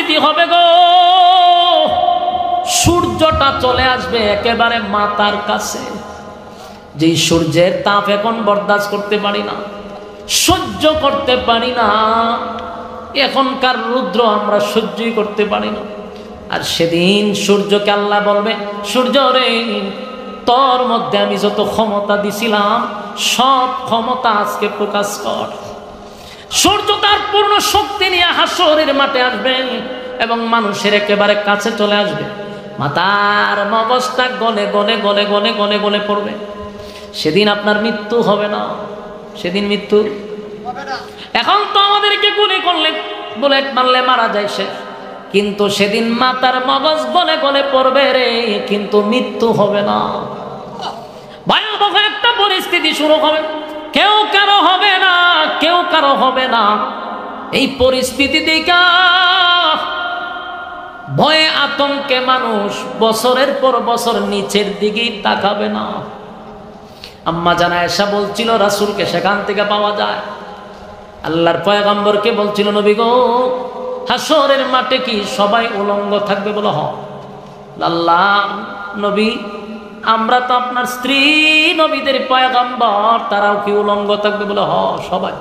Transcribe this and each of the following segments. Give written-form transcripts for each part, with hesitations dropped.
পরিস্থিতি হবে গো, সূর্যটা চলে আসবে একেবারে মাথার কাছে। যেই সূর্যের তাপ এখন বরদাস্ত করতে পারি না, সহ্য করতে পারি না, এখনকার রৌদ্র আমরা সহ্যই করতে পারি না। আর সেদিন সূর্যকে আল্লাহ বলবে, সূর্য রে, তোর মধ্যে আমি যত ক্ষমতা দিছিলাম সব ক্ষমতা আজকে প্রকাশ কর। সূর্য তার পূর্ণ শক্তি নিয়ে হাসরের মাঠে আসবে এবং মানুষের একেবারে কাছে চলে আসবে। মাথার মগজটা গলে গলে গলে গলে গলে গলে পড়বে। সেদিন আপনার মৃত্যু হবে না, সেদিন মৃত্যু হবে না। এখন তো আমাদেরকে গুলি করলে, বুলেট মারলে মারা যায় সে, কিন্তু সেদিন মাথার মগজ গলে গলে পড়বে রে, কিন্তু মৃত্যু হবে না। ভয়াবহ একটা পরিস্থিতি শুরু হবে, কেউ কারো হবে না, কেউ কারো হবে না। এই পরিস্থিতি দেখা ভয়ে আতঙ্কে মানুষ বছরের পর বছর নিচের দিকেই তাকাবে না। আম্মা জানা আয়েশা বলছিল রাসূলকে সেখান থেকে পাওয়া যায়, আল্লাহর পয়গম্বরকে বলছিল, নবী গো, হাসরের মাঠে কি সবাই উলঙ্গ থাকবে? বলো হ। আল্লাহ নবী, আমরা তো আপনার স্ত্রী নবীদের পয়গম্বর, তারাও কি উলঙ্গ থাকবে? বলে হ, সবাই।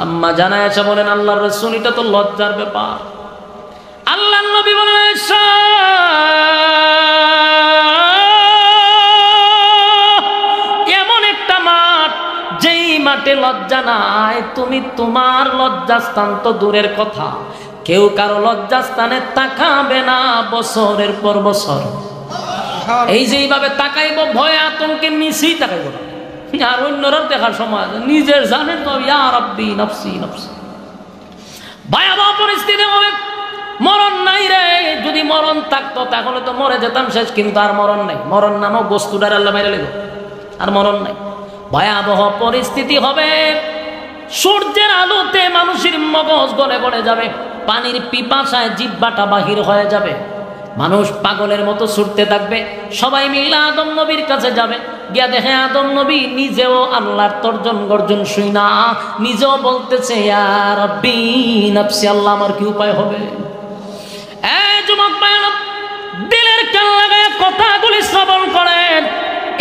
আম্মা জানা আয়েশা বলেন, আল্লাহর রাসূল, এটা তো লজ্জার ব্যাপার। আল্লাহর নবী বলেন, আয়েশা, এমন একটা মাঠ যেই মাঠে লজ্জা নাই, তুমি তোমার লজ্জাস্থান তো দূরের কথা, কেউ কারো লজ্জাস্থানে তাকাবে না বছরের পর বছর। এই যে এইভাবে তাকাইব, ভয় আতঙ্কে নিচেই তাকাইব, আর অন্যরা দেখার সময় নিজের জানেন তো, ইয়া রাব্বি নফসি নফসি। ভয়াবহ পরিস্থিতি হবে। মরণ নাই রে, যদি মরণ থাকতো তাহলে তো মরে যেতাম শেষ, কিন্তু আর মরণ নাই। মরণ নামক বস্তুটার আল্লাহ মেরে নিল, আর মরণ নাই। ভয়াবহ পরিস্থিতি হবে। সূর্যের আলোতে মানুষের মগজ গলে গলে যাবে, পানির পিপাসায় জিহ্বাটা বাহির হয়ে যাবে, মানুষ পাগলের মতো ছুটতে থাকবে। সবাই মিলে আদম নবীর কাছে যাবে, গিয়া দেখে আদম নবী নিজেও আল্লাহর তর্জন গর্জন শুই না, নিজেও বলতেছে, ইয়া রাব্বি নফসি, আল্লাহ আমার কি উপায় হবে? যুবক ভাইরা, দিলের কান লাগায় কথাগুলি শ্রবণ করেন,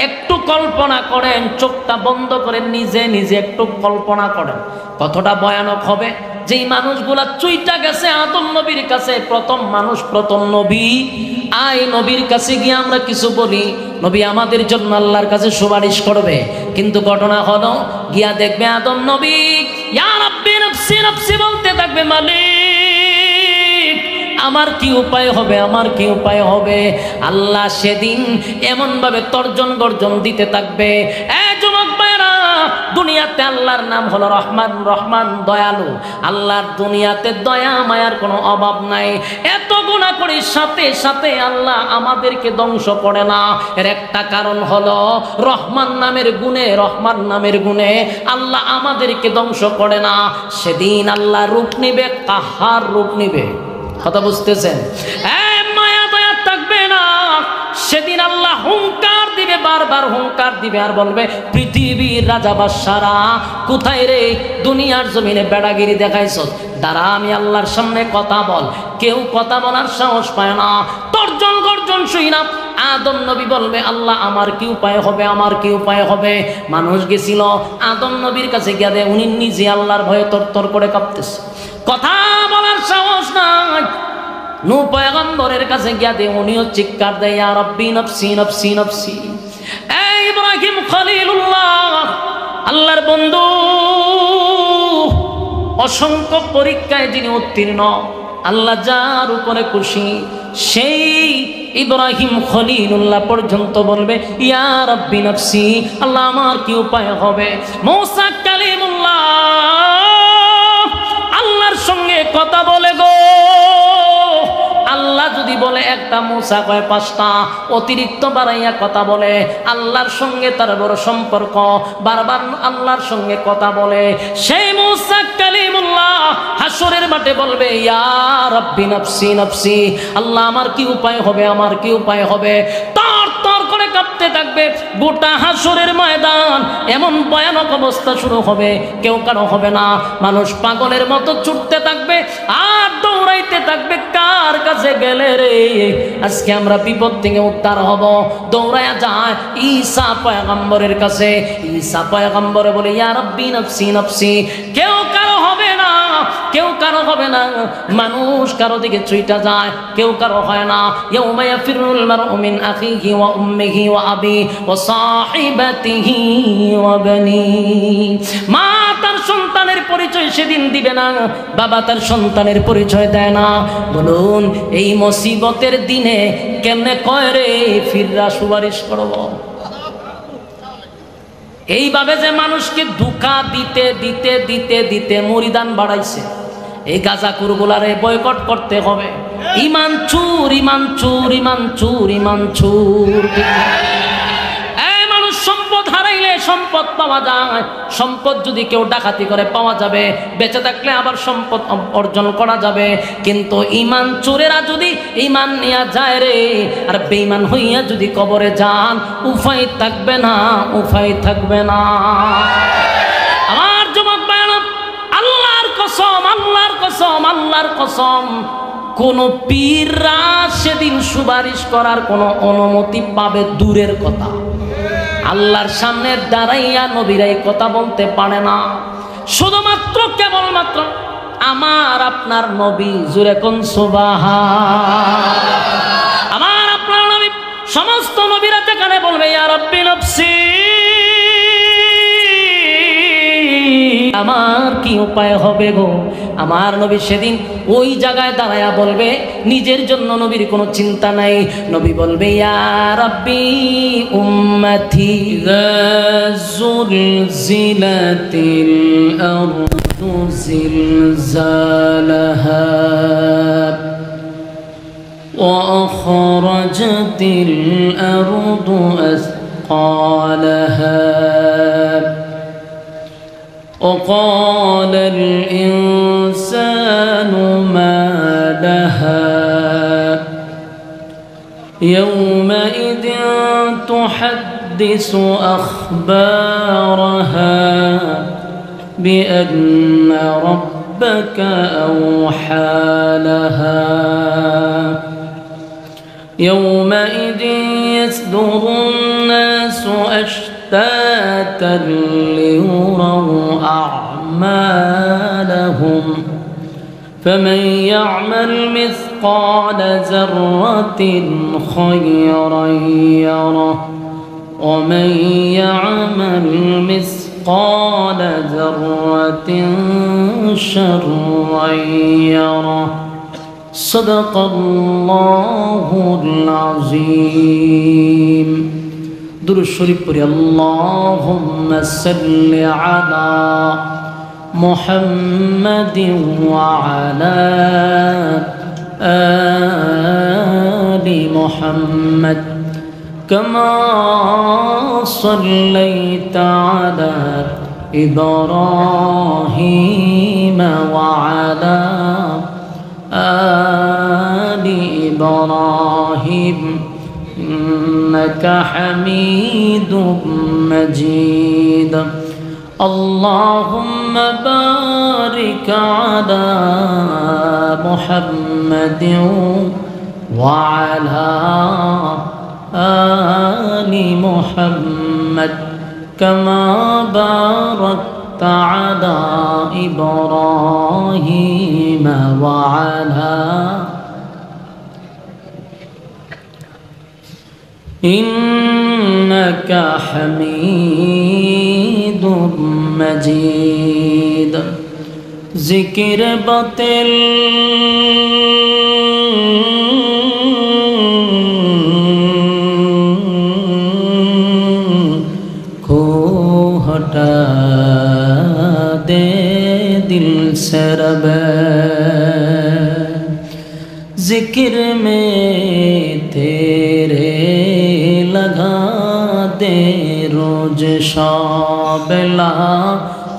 একটু কল্পনা করেন, চোখটা বন্ধ করেন, নিজে নিজে একটু কল্পনা করেন কতটা ভয়ানক হবে। যেই মানুষগুলা চুইটা গেছে আদম নবীর কাছে, প্রথম মানুষ, প্রথম নবী, আই নবীর কাছে গিয়ে আমরা কিছু বলি, নবী আমাদের জন্য আল্লাহর কাছে সুপারিশ করবে। কিন্তু ঘটনা হলো, গিয়া দেখবে আদম নবী ইয়া রাব্বি নফসি নফসি বলতে থাকবে, মালিক আমার কি উপায় হবে, আমার কি উপায় হবে? আল্লাহ সেদিন এমন ভাবে তর্জন গর্জন দিতে থাকবে। যুবক ভাইরা, দুনিয়াতে আল্লাহর নাম হলো রহমান, রহমান দয়ালু। আল্লাহর দুনিয়াতে দয়া মায়ার কোনো অভাব নাই। এত গুনাহ করি, সাথে সাথে আল্লাহ আমাদেরকে ধ্বংস করে না। এর একটা কারণ হলো রহমান নামের গুণে, রহমান নামের গুণে আল্লাহ আমাদেরকে ধ্বংস করে না। সেদিন আল্লাহ রূপ নিবে, কাহার রূপ নিবে। কথা বুঝতেছেন? মায়া দয়া থাকবে না। সেদিন আল্লাহ হুঙ্কার দিবে, বারবার হুঙ্কার দিবে, আর বলবে, পৃথিবীর রাজা বাদশারা কোথায় রে? দুনিয়ার জমিনে বেড়াগিরি দেখাইছ, দাঁড়া আমি আল্লাহর সামনে কথা বল। কেউ কথা বলার সাহস পায় না, তর্জন গর্জন শুই না। আদম নবী বলবে, আল্লাহ আমার কি উপায় হবে, আমার কি উপায় হবে? মানুষ গেছিল আদম নবীর কাছে গিয়া দেয়, উনি নিজে আল্লাহর ভয়ে তরতর করে কাঁপতেছে, কথা বলার সাহস নাই। নূহ পয়গম্বরের কাছে গিয়া দে, উনিও চিৎকার দেয়, ইয়া রাব্বি নফসি নফসি নফসি। ইব্রাহিম খলিলুল্লাহ, আল্লাহর বন্ধু, অসংখ্য পরীক্ষায় যিনি উত্তীর্ণ, আল্লাহ যার উপরে খুশি, সেই ইব্রাহিম খলিলুল্লাহ পর্যন্ত বলবে, ইয়া রাব্বি নফসি, আল্লাহ আমার কি উপায় হবে? মূসা কালিমুল্লাহ আল্লাহর সঙ্গে কথা বলে গো, আল্লাহ যদি বলে একটা, মূসা কয় পাঁচটা, অতিরিক্ত বাড়াইয়া কথা বলে। আল্লাহর সঙ্গে তার বড় সম্পর্ক, বারবার আল্লাহর সঙ্গে কথা বলে। সেই মূসা কালিমুল্লাহ হাসরের মাঠে বলবে, ইয়া রাব্বি নফসি নফসি, আল্লাহ আমার কি উপায় হবে, আমার কি উপায় হবে? তর তর করে কাঁপতে থাকবে। গোটা হাসরের ময়দান এমন ভয়ানক অবস্থা শুরু হবে, কেউ কারো হবে না। মানুষ পাগলের মতো ছুটতে থাকবে, আর দৌড়াইতে দৌড়াইতে থাকবে কার কাছে গেলে রে আজকে আমরা বিপদ থেকে উদ্ধার হব। দৌড়ায়া যায় ঈসা পয়গম্বরের কাছে। ঈসা পয়গম্বরে বলে ইয়া রাব্বি নফসি নফসি। কেউ কারো হবে না, কেউ কারো হবে না। মানুষ কারো দিকে ছুটে যায়, কেউ কারো হয় না। ইয়াউমা ইয়াফিরুল মারউ মিন আখিহি ওয়া উম্মিহি ওয়া আবি ওয়া সাহিবাতিহি ওয়া বানি। মা তার সন্তানের পরিচয় সেদিন দিবে না, বাবা তার সন্তানের পরিচয় দেয় না। বলুন এই মুসিবতের দিনে কেমনে কয় রে ফিররা সুপারিশ করব? এইভাবে যে মানুষকে ধোঁকা দিতে দিতে দিতে দিতে মরিদান বাড়াইছে, এই গাঁজাখুরগুলারে বয়কট করতে হবে। ইমান চুর, ইমান চুর, ইমান চুর, ইমান চুর। এই মানুষ সম্পদ হারাইলে সম্পদ পাওয়া যায়, সম্পদ যদি কেউ ডাকাতি করে পাওয়া যাবে, বেঁচে থাকলে আবার সম্পদ অর্জন করা যাবে। কিন্তু ইমান চোরেরা যদি ইমান নিয়ে যায় রে, আর বেঈমান হইয়া যদি কবরে যান, উপায় থাকবে না, উপায় থাকবে না। আমার যুবক ভাইরা, আল্লাহর কসম, আল্লাহর কসম, আল্লাহর কসম, কোন পীররা সেদিন সুপারিশ করার কোনো অনুমতি পাবে দূরের কথা। আল্লাহর সামনে দাঁড়াইয়া নবীরাই কথা বলতে পারে না। শুধুমাত্র কেবলমাত্র আমার আপনার নবী, জোরে কোন সুবহান। আমার আপনার নবী, সমস্ত নবীরা যেখানে বলবে ইয়া রাব্বি নফসি, আমার কি উপায় হবে গো? আমার নবী সেদিন ওই জায়গায় দাঁড়ায়া বলবে, নিজের জন্য নবীর কোনো চিন্তা নাই। নবী বলবে ইয়া রাব্বি উম্মতি যুলজিলাতিল আরদু জিলজালাহা ওয়া আখরাজাতিল আরদু আসকালাহা وقال الإنسان ما لها يومئذ تحدث أخبارها بأن ربك أوحى لها يومئذ يصدر الناس أشتاتا ليروا أعمالهم فمن يعمل مثقال ذرة خيرا يره ومن يعمل مثقال ذرة شرا يره صدق الله العظيم درود شريف পড়ি اللهم صل على محمد وعلى آل محمد كما صليت على إبراهيم وعلى آل إبراهيم إنك حميد مجيد اللهم بارك على محمد وعلى آل محمد كما باركت على إبراهيم وعلى إنك حميد مجيد ذكر بطل को हटा दे दिल से रब जिक्र में तेरे लगा दे रोज शाब ला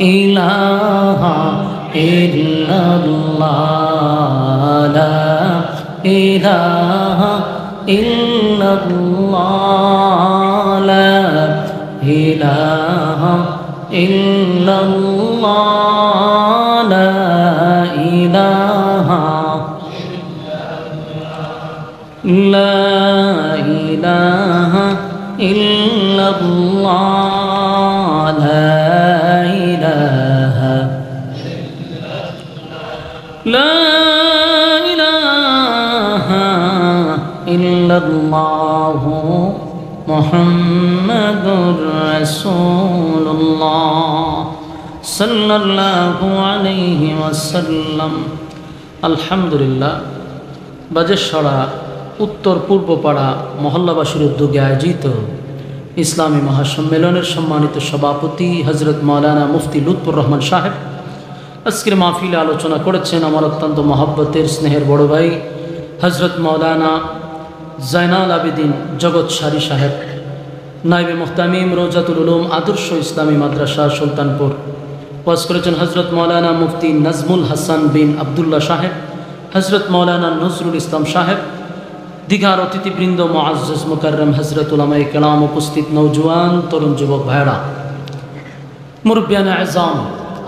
इलाहा इल्लल्लाह ला इलाहा इल्लल्लाह ला इलाहा इल्लल्लाह ला इलाहा লা ইলাহা ইল্লাল্লাহ লা ইলাহা লা ইলাহা ইল্লাল্লাহ মুহাম্মাদুর রাসূলুল্লাহ সাল্লাল্লাহু আলাইহি ওয়াসাল্লাম। আলহামদুলিল্লাহ, বাজেশ্বরা উত্তর পূর্বপাড়া মহল্লাবাসীর উদ্যোগে আয়োজিত ইসলামী মহাসম্মেলনের সম্মানিত সভাপতি হজরত মৌলানা মুফতি লুৎফুর রহমান সাহেব আজকের মাহফিলে আলোচনা করেছেন আমার অত্যন্ত মহব্বতের স্নেহের বড় ভাই হজরত মৌলানা জাইনাল আবেদিন জগৎ সারি সাহেব, নাইবে মুহতামিম রোজাতুল উলুম আদর্শ ইসলামী মাদ্রাসা সুলতানপুর। ওয়াজ করেছেন হজরত মৌলানা মুফতি নাজমুল হাসান বিন আবদুল্লাহ সাহেব, হজরত মৌলানা নজরুল ইসলাম সাহেব, দীঘার অতিথিবৃন্দ মুআজ্জাজ মুকাররম হজরত উলামায়ে কেরাম, উপস্থিত নওজোয়ান তরুণ যুবক ভাইরা, মুরব্বিয়ানে আযম,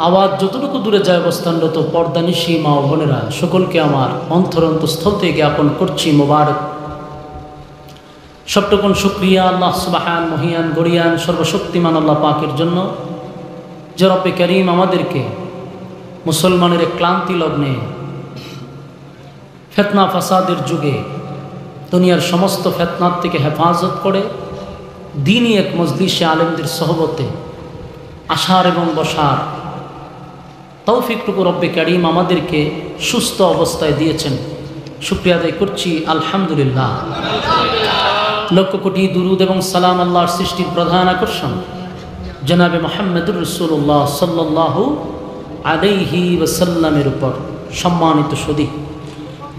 আওয়াজ যতটুকু দূরে যায় অবস্থানরত পর্দানিশী মা ও বোনেরা, সকলকে আমার অন্তরন্তস্থল থেকে জ্ঞাপন করছি মোবারক। সবটুকুন শুকরিয়া আল্লাহ সুবহান মহিয়ান গরিয়ান সর্বশক্তিমান আল্লাহ পাকের জন্য, যে রব্বে করিম আমাদেরকে মুসলমানের এক ক্লান্তি লগ্নে ফিতনা ফাসাদের যুগে দুনিয়ার সমস্ত ফিতনার থেকে হেফাজত করে দ্বীনি এক মজলিসে আলেমদের সহবতে আসার এবং বসার তৌফিকটুকু রব্বে করিম আমাদেরকে সুস্থ অবস্থায় দিয়েছেন। শুকরিয়া আদায় করছি আলহামদুলিল্লাহ। লক্ষ কোটি দুরুদ এবং সালাম আল্লাহর সৃষ্টির প্রধান আকর্ষণ জনাবে মুহাম্মদুর রাসূলুল্লাহ সাল্লাল্লাহু আলাইহি ওয়াসাল্লামের উপর। সম্মানিত সুধী,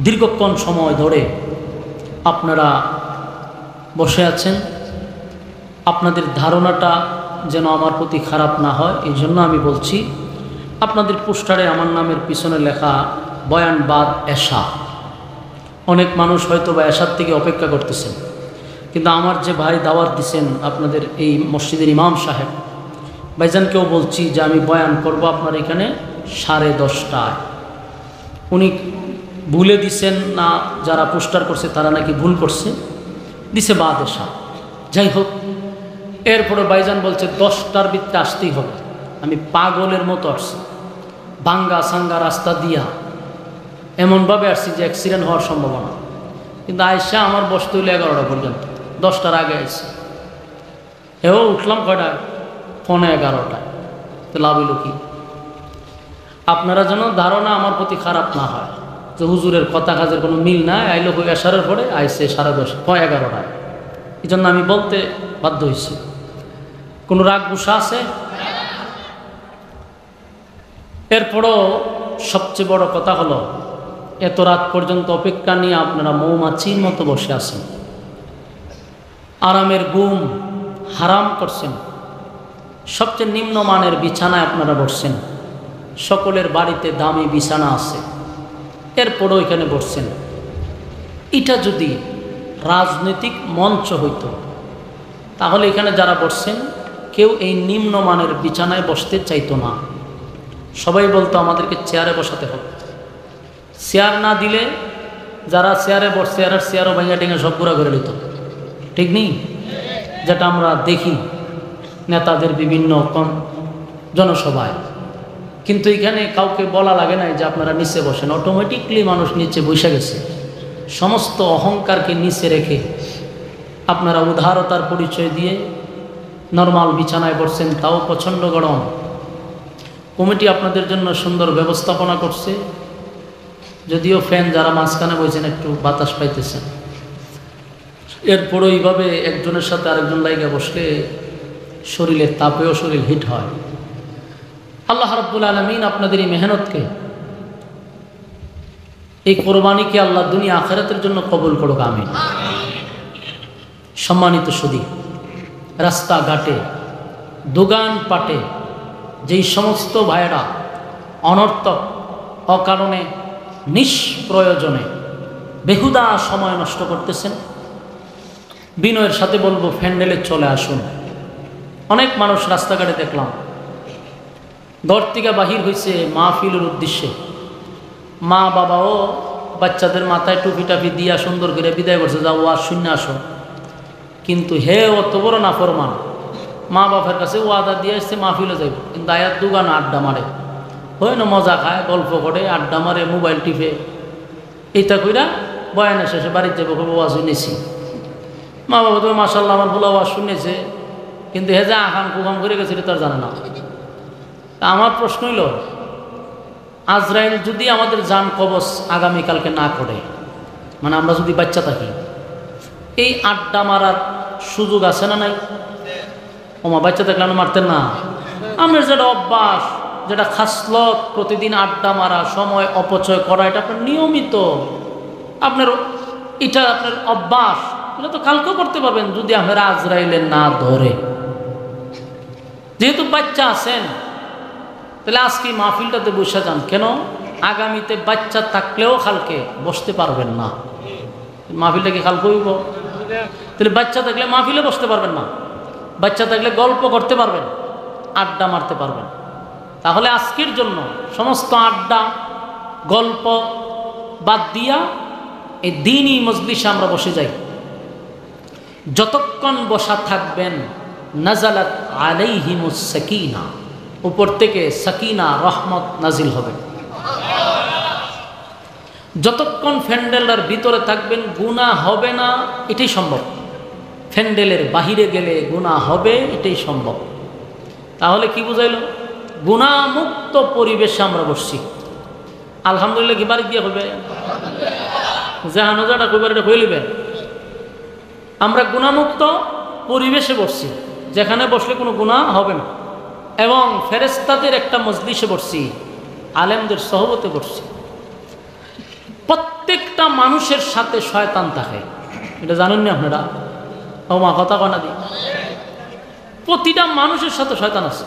দীর্ঘক্ষণ সময় ধরে আপনারা বসে আছেন, আপনাদের ধারণাটা যেন আমার প্রতি খারাপ না হয় এই জন্য আমি বলছি, আপনাদের পোস্টারে আমার নামের পিছনে লেখা বয়ান বাদ এশা। অনেক মানুষ হয়তো বা এশার থেকে অপেক্ষা করতেছেন, কিন্তু আমার যে ভাই দাওয়াত দিছেন আপনাদের এই মসজিদের ইমাম সাহেব ভাইজানকেও বলছি যে আমি বয়ান করব আপনার এখানে 10:30টায়। উনি ভুলে দিছেন না, যারা পোস্টার করছে তারা নাকি ভুল করছে, দিছে বাদ এশা। যাই হোক, এরপরে ভাইজান বলছে 10টার ভিতরে আসতেই হবে। আমি পাগলের মতো আসছি, বাঙ্গা সাঙ্গা রাস্তা দিয়া এমনভাবে আসছি যে অ্যাক্সিডেন্ট হওয়ার সম্ভাবনা, কিন্তু আয়সা আমার বসতে হইলে 11টা পর্যন্ত, 10টার আগে আসছে। এও উঠলাম কয়টা, 11:15। তো লাভ হইল কি? আপনারা যেন ধারণা আমার প্রতি খারাপ না হয় যে হুজুরের কথা কাজের কোনো মিল নাই, আইলো হয়ে আসারের পরে আইসে 11:30। এই জন্য আমি বলতে বাধ্য হয়েছি। কোনো রাগ গুসা আছে? এরপরও সবচেয়ে বড় কথা হলো, এত রাত পর্যন্ত অপেক্ষা নিয়ে আপনারা মৌমাছির মতো বসে আছেন, আরামের ঘুম হারাম করছেন, সবচেয়ে নিম্নমানের বিছানায় আপনারা বসছেন, সকলের বাড়িতে দামি বিছানা আছে, এরপরও এখানে বসছেন। এটা যদি রাজনৈতিক মঞ্চ হইত তাহলে এখানে যারা বসছেন কেউ এই নিম্নমানের বিছানায় বসতে চাইতো না। সবাই বলতো আমাদেরকে চেয়ারে বসাতে হবে। চেয়ার না দিলে যারা চেয়ারে বসছে আর চেয়ারও ভাঙা টেঙা সব পুরা করে নিত, ঠিক নেই? যেটা আমরা দেখি নেতাদের বিভিন্ন জনসভায়। কিন্তু এখানে কাউকে বলা লাগে না যে আপনারা নিচে বসেন, অটোমেটিকলি মানুষ নিচে বসে গেছে। সমস্ত অহংকারকে নিচে রেখে আপনারা উদারতার পরিচয় দিয়ে নর্মাল বিছানায় বসছেন, তাও প্রচণ্ড গরম। কমিটি আপনাদের জন্য সুন্দর ব্যবস্থাপনা করছে, যদিও ফ্যান যারা মাঝখানে বসেছেন একটু বাতাস পাইতেছেন। এরপরও এইভাবে একজনের সাথে আরেকজন লাইগা বসলে শরীরের তাপেও শরীর হিট হয়। আল্লাহ রাব্বুল আলামিন আপনাদের এই মেহনতকে, এই কোরবানিকে আল্লাহ দুনিয়া আখিরাতের জন্য কবুল করুক, আমিন। সম্মানিত সুধী, রাস্তাঘাটে দোকান পাটে যেই সমস্ত ভাইয়েরা অনর্থক অকারণে নিষ্প্রয়োজনে বেহুদা সময় নষ্ট করতেছেন, বিনয়ের সাথে বলবো ফ্যান্ডেলে চলে আসুন। অনেক মানুষ রাস্তাঘাটে দেখলাম ঘর থেকে বাহির হয়েছে মাহফিলের উদ্দেশ্যে, মা বাবাও বাচ্চাদের মাথায় টুপি টাপি দিয়া সুন্দর করে বিদায় করছে, যাও ওয়াজ শূন্য আসো। কিন্তু হে অত বড় নাফরমান, মা বাপের কাছে ওয়াদা দিয়ে আসছে মাহফিলে যাইব, কিন্তু আয়াত দুগানা আড্ডা মারে, হয় না মজা খায়, গল্প করে, আড্ডা মারে, মোবাইল টিপে, এইটা কইরা বয়ানের শেষে বাড়িতে যাবো, ওয়াজ শুনেছি। মা বাবা তুমি মাশাল্লাহ আমার ভোলা ওয়াজ শুনেছে, কিন্তু হে যে আকাম কুকাম করে গেছে এটা তার জানে না। আমার প্রশ্ন হইল, আজরাইল যদি আমাদের জান কবজ আগামীকালকে না করে, মানে আমরা যদি বাচ্চা থাকি, এই আড্ডা মারার সুযোগ আছে না নাই? ওমা বাচ্চা থাকলে আপনি মারতেন না? আমার যেটা অভ্যাস, যেটা খাসলত, প্রতিদিন আড্ডা মারা, সময় অপচয় করা, এটা আপনার নিয়মিত, আপনার এটা আপনার অভ্যাস, এটা তো কালকেও করতে পারবেন যদি আপনারা আজরাইলে না ধরে। যেহেতু বাচ্চা আছেন, তাহলে আজকে মাহফিলটাতে বসে যান। কেন? আগামীতে বাচ্চা থাকলেও কালকে বসতে পারবেন না। মাহফিলটা কি কালকে হইব? তাহলে বাচ্চা থাকলে মাহফিলে বসতে পারবেন না, বাচ্চা থাকলে গল্প করতে পারবেন, আড্ডা মারতে পারবেন। তাহলে আজকের জন্য সমস্ত আড্ডা গল্প বাদ দিয়া এই দ্বীনি মজলিসে আমরা বসে যাই। যতক্ষণ বসা থাকবেন, নাজালাত আলাইহিমুস সাকিনা, উপর থেকে সাকিনা রহমত নাজিল হবে। যতক্ষণ প্যান্ডেলের ভিতরে থাকবেন গুনাহ হবে না, এটাই সম্ভব। প্যান্ডেলের বাহিরে গেলে গুনাহ হবে, এটাই সম্ভব। তাহলে কি বুঝাইল? গুনাহমুক্ত পরিবেশে আমরা বসছি। আলহামদুলিল্লাহ কি বাড়ি দিয়ে হবে? জাহানোজাটা কইবার এটা হয়ে নেবেন। আমরা গুনাহমুক্ত পরিবেশে বসছি, যেখানে বসলে কোনো গুনাহ হবে না, এবং ফেরেশতাদের একটা মজলিসে বসছি, আলেমদের সহবতে বসছি। প্রত্যেকটা মানুষের সাথে শয়তান থাকে, এটা জানেন না আপনারা? ও মা কথা কনা দি, প্রতিটা মানুষের সাথে শয়তান আছে।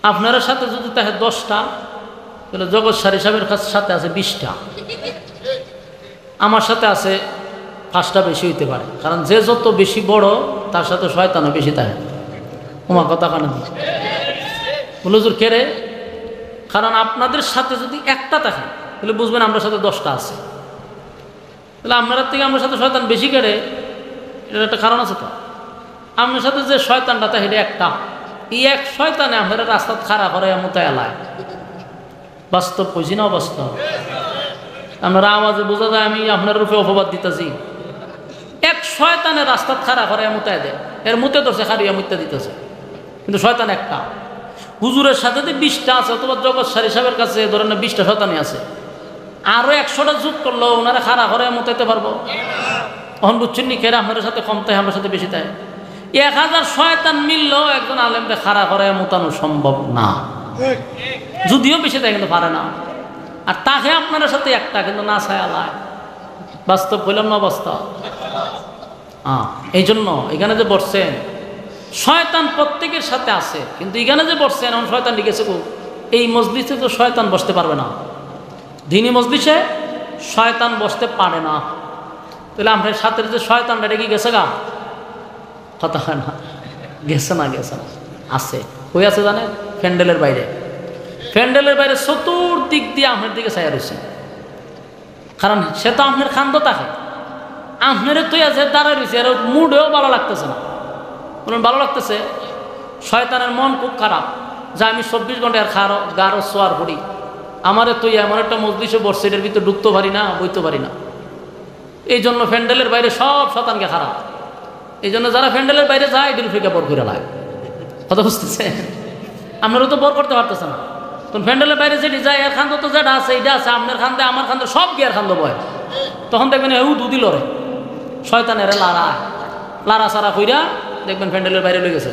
আপনার সাথে যদি থাকে 10টা, তাহলে জগৎ সারি সাহেবের সাথে আছে 20টা, আমার সাথে আছে 5টা বেশি হইতে পারে, কারণ যে যত বেশি বড় তার সাথে শয়তানও বেশি থাকে। ওমা কথা কানে দি হুজুর কেড়ে, কারণ আপনাদের সাথে যদি একটা থাকে তাহলে বুঝবেন আমরা সাথে 10টা আছে, তাহলে আপনার থেকে আমার সাথে শয়তান বেশি কেড়ে, এটার একটা কারণ আছে। তো আপনার সাথে যে শয়তানটা থাকে এটা একটা, এই এক শয়তানে আপনারা রাস্তা খাড়া করে মোতায় এলায়। বাস্তব কইছি না অবাস্তব? আপনারা আওয়াজে বোঝা যায় আমি আপনার রূপে অপবাদ দিতেছি। এক শয়তানে রাস্তা খাড়া করে মোতায় দেয়, এর মুতে ধরছে খারিয়া মুত্যা দিতেছে, কিন্তু শয়তান একটা। হুজুরের সাথে যে 20টা আছে, অথবা জগৎ সারি সাহেবের কাছে ধরেন না 20টা শয়তানি আছে, আরো 100টা যোগ করলো ওনারা খাড়া করে মোতাইতে পারবো? তখন বুঝছেন নি কেরা আপনার সাথে কম তাই, আমার সাথে বেশি তাই। 1000 শয়তান মিললেও একজন আলেমরে খাড়া করে মোতানো সম্ভব না, যদিও বেশি তাই কিন্তু পারে না। আর তাকে আপনার সাথে একটা, কিন্তু না ছায়ালায়। বাস্তব বললাম না বাস্তব? এই জন্য এখানে যে বসছেন, শয়তান প্রত্যেকের সাথে আছে, কিন্তু এখানে যে বসছেন এখন শয়তান লিখেছে এই মজলিসে তো শয়তান বসতে পারবে না, দ্বীনি মজলিসে শয়তান বসতে পারে না। তাহলে আপনার সাথে যে শয়তানটা রেখে গেছে গা, কথা হয় না? গেছে না, গেছে না, আছে। কই আছে জানেন? প্যান্ডেলের বাইরে। প্যান্ডেলের বাইরে চতুর্দিক দিয়ে আপনার দিকে ছায়া রয়েছে, কারণ সে তো আপনার খান্দ থাকে, আপনার তুই আছে দাঁড়ায় রয়েছে, আর মুডেও ভালো লাগতেছে না। বলুন ভালো লাগতেছে? শয়তানের মন খুব খারাপ যে আমি 24 ঘন্টা আর গারো সোয়ার করি, আমারে তুই এমন একটা মজলিসে বসছে, এটার ভিতরে ঢুকতে পারি না, বইতে পারি না। এই জন্য প্যান্ডেলের বাইরে সব শয়তানকে খারাপ। এই জন্য যারা প্যান্ডেলের বাইরে যায় এটির ফিকে বর করে লাগে। কথা বুঝতেছে? আপনারও তো বর করতে পারতেছে না, তখন প্যান্ডেলের বাইরে যেটি যায়, এর খান্দ তো যেটা আছে এইটা আছে, আপনার খান্দে আমার খান্দে সব গিয়ার খান্দ বয়, তখন দেখবেন দুদি লড়ে শয়তানের লারা সারা কইরা দেখবেন প্যান্ডেলের বাইরে লয়ে গেছে।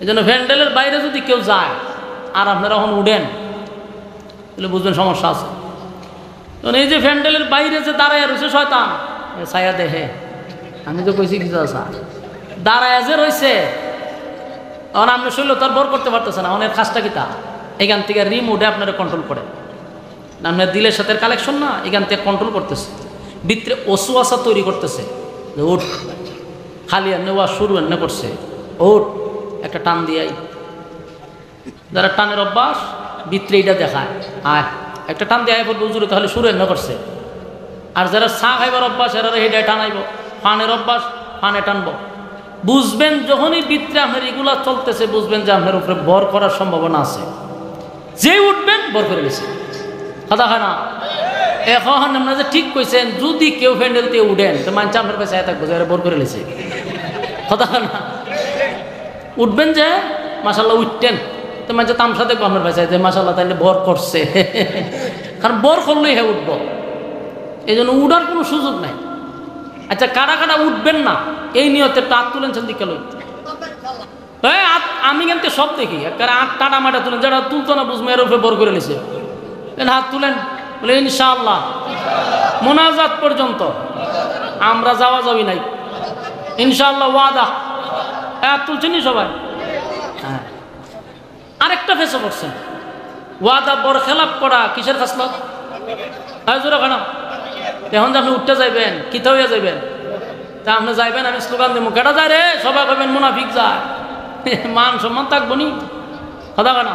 এই জন্য প্যান্ডেলের বাইরে যদি কেউ যায় আর আপনারা এখন উঠেন, তাহলে বুঝবেন সমস্যা আছে। এই যে প্যান্ডেলের বাইরে যে দাঁড়ায় রয়েছে শয়তান, ছায়া দেখে, আমি তো কইছি কিছু আছে, দাঁড়ায় যে রয়েছে, তখন আপনি শরীর তার বর করতে পারতেছে না। অনেক খাসটা কিতা এখান থেকে রিমোটে আপনারা কন্ট্রোল করে, আপনার দিলের সাথে কালেকশন না, এখান থেকে কন্ট্রোল করতেছে, ভিতরে ওসুয়াশা তৈরি করতেছে যে ওঠ, খালি এমনি ওয়া শুরু এমনি করছে, ওঠ একটা টান দিয়াই, যারা টানের অভ্যাস ভিতরে এটা দেখায়, আয় একটা টান দিয়ে আয় পড়বে হুজুরে তাহলে শুরু না করছে। আর যারা চা খাইবার অভ্যাস এরা হেডে টানাইব, ফানের অভ্যাস ফানে টানবো। বুঝবেন যখনই ভিতরে আপনার এগুলা চলতেছে, বুঝবেন যে আপনার উপরে বর করার সম্ভাবনা আছে। যে উঠবেন বর করে গেছে, কথা হয় না? এখন আপনারা যে ঠিক কইছেন, যদি কেউ ফ্যান্ডেল দিয়ে উঠেন তো মানছে আপনার কাছে থাকবো যে বর করে লেছে, কথা হয় না? উঠবেন যে মাসাল্লাহ উঠতেন তো মানছে তামসা দেখবো আপনার কাছে যে মাসাল্লাহ তাইলে বর করছে, কারণ বর করলেই হ্যাঁ উঠবো, এই জন্য উঠার কোনো সুযোগ নাই। আচ্ছা, কারা কারা উঠবেন না এই নিয়তে হাত তুলেন দিকে লই। আমি কিন্তু সব দেখি একটা আট টাটা মাটা তুলেন, যারা তুলতো না বুঝবো এর উপরে বর করে নিছে, হাত তুলেন বলে ইনশাআল্লাহ মোনাজাত পর্যন্ত আমরা যাওয়া যাবি নাই, ইনশাআল্লাহ ওয়াদা। হাত তুলছেনই সবাই। হ্যাঁ, আরেকটা ফেসে করছেন, ওয়াদা বর খেলাপ করা কিসের খাসলত? হ্যাঁ জোরে খানা। এখন যে আপনি উঠতে যাইবেন কিতা হইয়া যাইবেন, তা আপনি যাইবেন আমি স্লোগান দেবো কেটা যায় রে, সবাই কইবেন মুনাফিক যায়, মান সম্মান থাকবো নি, কথা কেনা?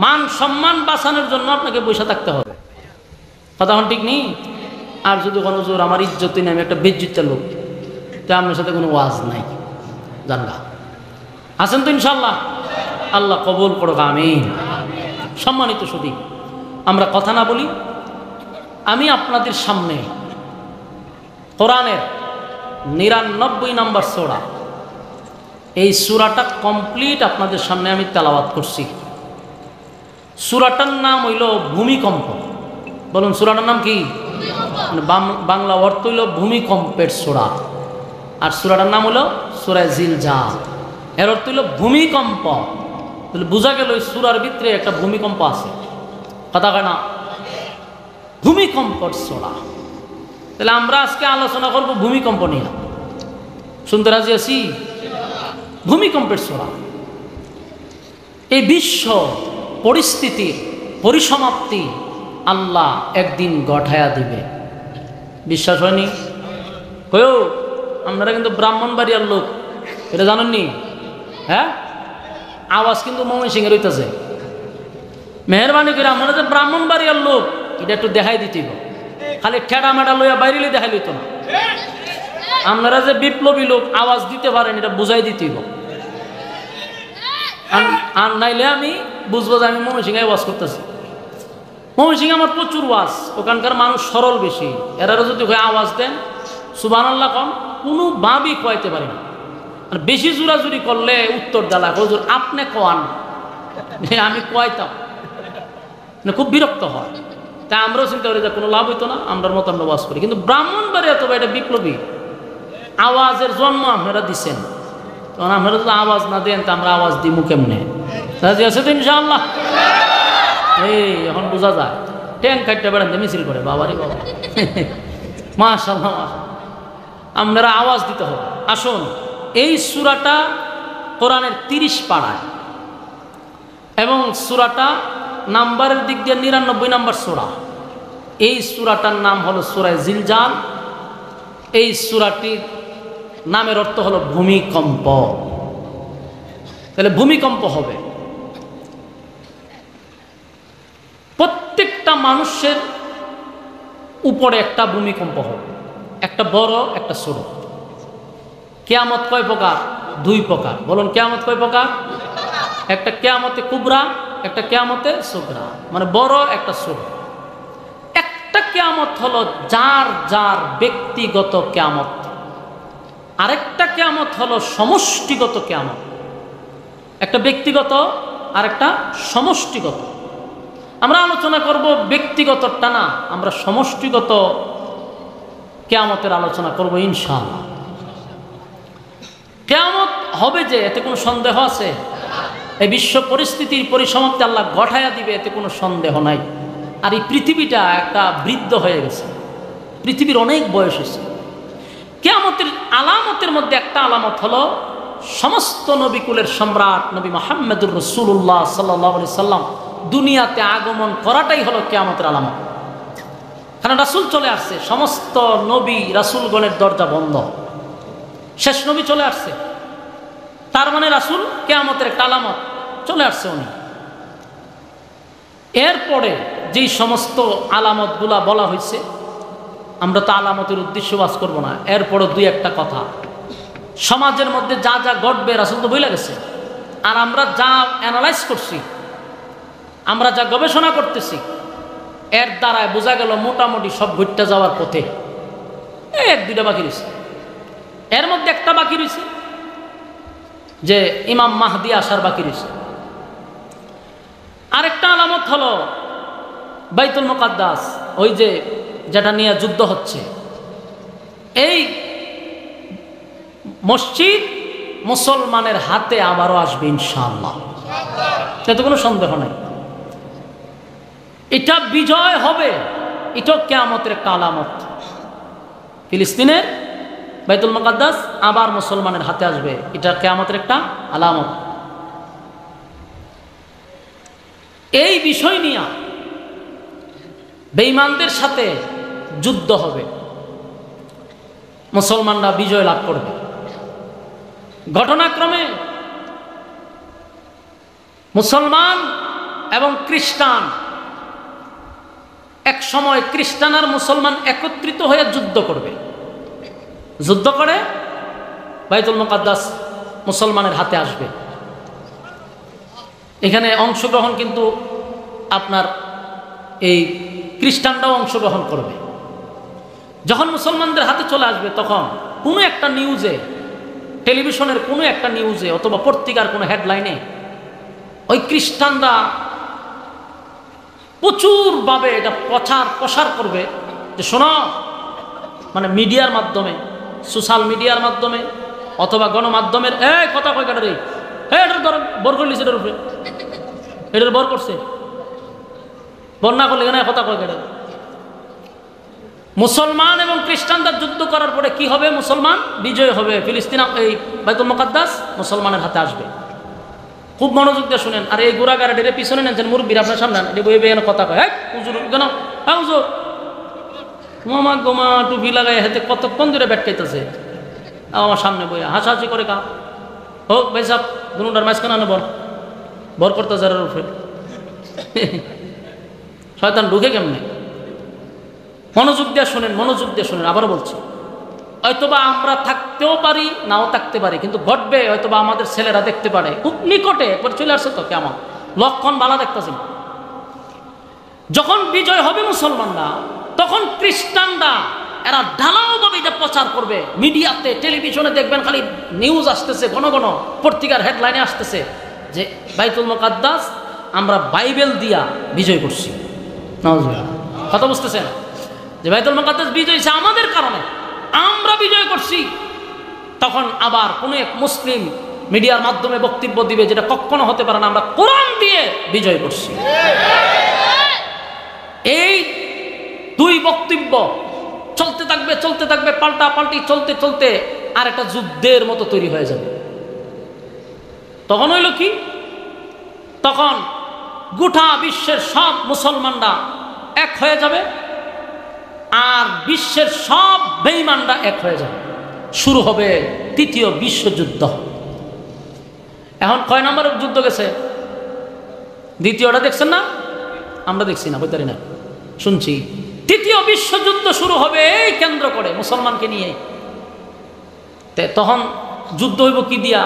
মান সম্মান বাঁচানোর জন্য আপনাকে বসে থাকতে হবে, কথা হন ঠিক নেই? আর যদি কোনো জোর আমার ইজ্জত নেই, আমি একটা বেজ্জিতের লোক, তো আপনার সাথে কোনো ওয়াজ নাই, জানগা আছেন তো ইনশাল্লাহ? আল্লাহ কবুল করুক, আমিন। সম্মানিত সুধী, আমরা কথা না বলি, আমি আপনাদের সামনে কোরআনের 99 নম্বর সূরা, এই সূরাটা কমপ্লিট আপনাদের সামনে আমি তেলাওয়াত করছি। সূরাটার নাম হইল ভূমিকম্প। বলুন সূরাটার নাম কি? বাংলা অর্থ হইল ভূমিকম্পের সূরা, আর সূরাটার নাম হলো সূরা জিলজাল। এর অর্থ হইল ভূমিকম্প। তাহলে বোঝা গেল এই সূরার ভিতরে একটা ভূমিকম্প আছে, কথা কয় না? ভূমিকম্পের সূরা। তাহলে আমরা আজকে আলোচনা করব ভূমিকম্প নিয়ে। শুনতে রাজি আছি? ভূমিকম্পের সূরা। এই বিশ্ব পরিস্থিতির পরিসমাপ্তি আল্লাহ একদিন ঘটায়া দিবে, বিশ্বাস হয়নি? কয়ও আপনারা কিন্তু ব্রাহ্মণবাড়িয়ার লোক, এটা জানেননি? হ্যাঁ, আওয়াজ কিন্তু ময়মনসিংহের হইতেছে। মেহরবানি করে আপনারা যে ব্রাহ্মণবাড়িয়ার লোক এটা একটু দেখাই দিতে, খালি ঠেডা মেডা লইয়া বাইরে দেখাই লইত না। আপনারা যে বিপ্লবী লোক আওয়াজ দিতে পারেন এটা বুঝাই দিতে, আর নাইলে আমি বুঝবো যে আমি ময়মনসিংহে ওয়াজ করতেছি। ময়মনসিংহে আমার প্রচুর ওয়াজ, ওখানকার মানুষ সরল বেশি, এরারও যদি আওয়াজ দেন সুবহানাল্লাহ কম কোনো ভাবই কয়াইতে পারে না। আর বেশি জোরাজুরি করলে উত্তর দেলা হুজুর আপনি কোয়ান, আমি কয়াইতাম, খুব বিরক্ত হয়। তাই আমরাও চিন্তা করি যে কোনো লাভ হইতো না, আমরার মতো আমরা ওয়াজ করি। কিন্তু ব্রাহ্মণবাড়িয়া তো এটা বিপ্লবী, আওয়াজের জন্ম আপনারা দিচ্ছেন, তখন আপনারা যদি আওয়াজ না দেন তা আমরা আওয়াজ দিমু কেমনে? রাজি আছে তো ইনশাআল্লাহ? এই এখন বোঝা যায়, ট্যাঙ্ক কাটতে বেড়ান মিছিল করে, বাবারে বাবা, মাশাআল্লাহ মাশাআল্লাহ। আপনারা আওয়াজ দিতে হবে। আসুন, এই সূরাটা কোরআনের 30 পাড়ায়, এবং সূরাটা নাম্বারের দিক দিয়ে 99 নম্বর সূরা। এই সূরাটার নাম হলো সূরা জিলজাল। এই সূরাটির নামের অর্থ হলো ভূমিকম্প। তাহলে ভূমিকম্প হবে, প্রত্যেকটা মানুষের উপরে একটা ভূমিকম্প হবে, একটা বড় একটা ছোট। কিয়ামত কয় প্রকার? 2 প্রকার। বলুন কিয়ামত কয় প্রকার? একটা কিয়ামতে কুবরা, একটা কিয়ামতে সুগরা, মানে বড় একটা ছোট। একটা কিয়ামত হলো যার যার ব্যক্তিগত কিয়ামত, আরেকটা কিয়ামত হলো সমষ্টিগত কিয়ামত। একটা ব্যক্তিগত আর একটা সমষ্টিগত। আমরা আলোচনা করব ব্যক্তিগতটা না, আমরা সমষ্টিগত কিয়ামতের আলোচনা করব ইনশাআল্লাহ। কিয়ামত হবে যে, এতে কোনো সন্দেহ আছে? এই বিশ্ব পরিস্থিতির পরিসমাপ্তি আল্লাহ ঘটায়া দিবে, এতে কোনো সন্দেহ নাই। আর এই পৃথিবীটা একটা বৃদ্ধ হয়ে গেছে, পৃথিবীর অনেক বয়স হয়েছে। কিয়ামতের আলামতের মধ্যে একটা আলামত হলো সমস্ত নবিকুলের সম্রাট নবী মুহাম্মদুর রাসূলুল্লাহ সাল্লাল্লাহু আলাইহি সাল্লাম দুনিয়াতে আগমন করাটাই হলো কিয়ামতের আলামত। কারণ রাসূল চলে আসছে, সমস্ত নবী রাসূলগণের দরজা বন্ধ, শেষ নবী চলে আসছে, তার মানে রাসূল কিয়ামতের একটা আলামত, চলে আসছে উনি। এরপরে যেই সমস্ত আলামতগুলা বলা হয়েছে, আমরা তো আলামতের উদ্দেশ্য বাস করব না, এরপরও দুই একটা কথা। সমাজের মধ্যে যা যা ঘটবে রাসূল তো বলে গেছে, আর আমরা যা অ্যানালাইজ করছি, আমরা যা গবেষণা করতেছি, এর দ্বারায় বোঝা গেল মোটামুটি সব ঘটতে যাওয়ার পথে। এক দুইটা বাকি রয়েছে, এর মধ্যে একটা বাকি রয়েছে যে ইমাম মাহদি আসার বাকি রয়েছে। আরেকটা আলামত হলো বাইতুল মুকাদ্দাস, ওই যে যেটা নিয়ে যুদ্ধ হচ্ছে, এই মসজিদ মুসলমানের হাতে আবারও আসবে ইনশাআল্লাহ, এতে কোনো সন্দেহ নাই। এটা বিজয় হবে, এটা কিয়ামতের একটা আলামত। ফিলিস্তিনের বাইতুল মুকাদ্দাস আবার মুসলমানের হাতে আসবে, এটা কিয়ামতের একটা আলামত। এই বিষয় নিয়ে বেঈমানদের সাথে যুদ্ধ হবে, মুসলমানরা বিজয় লাভ করবে। ঘটনাক্রমে মুসলমান এবং খ্রিস্টান, এক সময় খ্রিস্টান আর মুসলমান একত্রিত হয়ে যুদ্ধ করবে। যুদ্ধ করে বাইতুল মুকাদ্দাস মুসলমানের হাতে আসবে। এখানে অংশগ্রহণ কিন্তু আপনার এই খ্রিস্টানরাও অংশগ্রহণ করবে। যখন মুসলমানদের হাতে চলে আসবে, তখন কোনো একটা নিউজে, টেলিভিশনের কোনো একটা নিউজে অথবা পত্রিকার কোনো হেডলাইনে ওই খ্রিস্টানরা প্রচুরভাবে এটা প্রসার করবে যে শোনো, মানে মিডিয়ার মাধ্যমে, সোশ্যাল মিডিয়ার মাধ্যমে অথবা গণমাধ্যমের, কথা কয় কাটা রে, এটার ধর বর করলি, সেটার উপরে এটার বর করছে, বর না করলে কেন কথা কয় কাটা। মুসলমান এবং খ্রিস্টানদের যুদ্ধ করার পরে কি হবে? মুসলমান বিজয় হবে, ফিলিস্তিন এই বাইতুল মুকাদ্দাস মুসলমানের হাতে আসবে। খুব মনোযোগ দিয়ে শুনেন। আর এই গোড়াগাড়া ডেরে পিছনে নেন, মুরব্বীর আপনার সামনে এটি বই বেয়ে কথা কয়, হুজুর কেন হুজুর মামা গোমা টুপি লাগাই হাতে কতক্ষণ ধরে ব্যাটকাইতেছে আমার সামনে বইয়া হাসাহাসি করে কা হোক ভাই সাহেব দুটার মাঝখানে আনে বর করতে যারার উপরে শয়তান ঢুকে কেমনে? মনোযোগ দিয়ে শোনেন, মনোযোগ দিয়ে শোনেন। আবারও বলছি, হয়তোবা আমরা থাকতেও পারি, নাও থাকতে পারি, কিন্তু ঘটবে হয়তোবা আমাদের ছেলেরা দেখতে পারে, খুব নিকটে একবার চলে আসছে তো কেমন লক্ষণ বালা দেখতেছেন। যখন বিজয় হবে মুসলমানরা, তখন খ্রিস্টানরা এরা ঢালাওভাবে এটা প্রচার করবে মিডিয়াতে, টেলিভিশনে দেখবেন খালি নিউজ আসতেছে, ঘন ঘন পত্রিকার হেডলাইনে আসতেছে যে বাইতুল মুকাদ্দাস আমরা বাইবেল দিয়া বিজয় করছি। কথা বুঝতেছেন? যে বাইতুল মুকাদ্দাস বিজয় হয়েছে আমাদের কারণে, আমরা বিজয় করছি। তখন আবার কোনো এক মুসলিম মিডিয়ার মাধ্যমে বক্তব্য দিবে যেটা কখনো হতে পারে না, আমরা কোরআন দিয়ে বিজয় করছি। এই দুই বক্তব্য চলতে থাকবে, চলতে থাকবে, পাল্টা পাল্টি চলতে চলতে আর একটা যুদ্ধের মতো তৈরি হয়ে যাবে। তখন হইল কি? তখন গোটা বিশ্বের সব মুসলমানরা এক হয়ে যাবে, আর বিশ্বের সব বেঈমানরা এক হয়ে যাবে। শুরু হবে তৃতীয় বিশ্বযুদ্ধ। এখন কয় নম্বরের যুদ্ধ গেছে? দ্বিতীয়টা দেখছেন না? আমরা দেখছি না, বলতে পারি না, শুনছি। তৃতীয় বিশ্বযুদ্ধ শুরু হবে এই কেন্দ্র করে মুসলমানকে নিয়ে। তখন যুদ্ধ হইব কি দিয়া?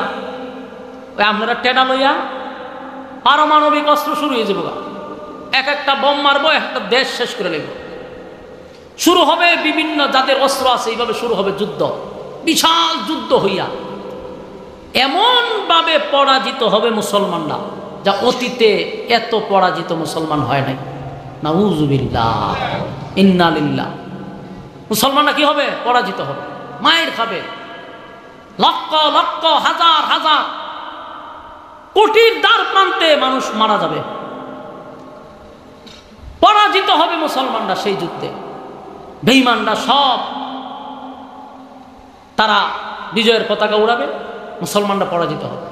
আপনারা টেনা লইয়া পারমাণবিক অস্ত্র শুরু হয়ে যাবো, এক একটা বোম মারবো, একটা দেশ শেষ করে নেব। শুরু হবে বিভিন্ন যাদের অস্ত্র আছে, এইভাবে শুরু হবে যুদ্ধ, বিশাল যুদ্ধ হইয়া এমন ভাবে পরাজিত হবে মুসলমানরা, যা অতীতে এত পরাজিত মুসলমান হয় নাই। নাউযুবিল্লাহ, ইন্না লিল্লাহ। মুসলমানরা কি হবে? পরাজিত হবে, মায়ের খাবে। লক্ষ লক্ষ, হাজার হাজার, কোটির দ্বার প্রান্তে মানুষ মারা যাবে। পরাজিত হবে মুসলমানরা সেই যুদ্ধে। বেঈমানরা সব তারা বিজয়ের পতাকা উড়াবে, মুসলমানরা পরাজিত হবে।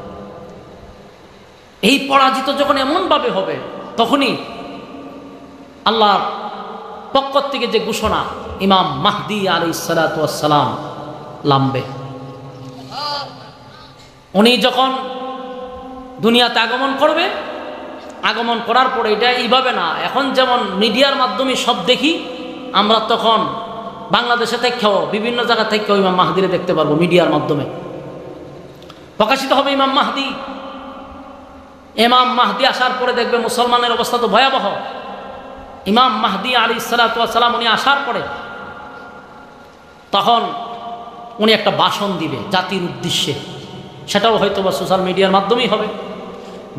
এই পরাজিত যখন এমনভাবে হবে, তখনই আল্লাহর পক্ষ থেকে যে ঘোষণা, ইমাম মাহদি আলাইহিস সালাতু ওয়াস সালাম নামবে। উনি যখন দুনিয়াতে আগমন করবে, আগমন করার পরে এটা এইভাবে না, এখন যেমন মিডিয়ার মাধ্যমে সব দেখি, আমরা তখন বাংলাদেশে থেকেও বিভিন্ন জায়গা থেকেও ইমাম মাহদিরে দেখতে পারবো। মিডিয়ার মাধ্যমে প্রকাশিত হবে ইমাম মাহদি। ইমাম মাহদি আসার পরে দেখবে মুসলমানের অবস্থা তো ভয়াবহ। ইমাম মাহদি আলাইহিস সালাতু ওয়াস সালাম উনি আসার পরে তখন উনি একটা ভাষণ দিবে জাতির উদ্দেশ্যে, সেটাও হয়তো বা সোশ্যাল মিডিয়ার মাধ্যমেই হবে।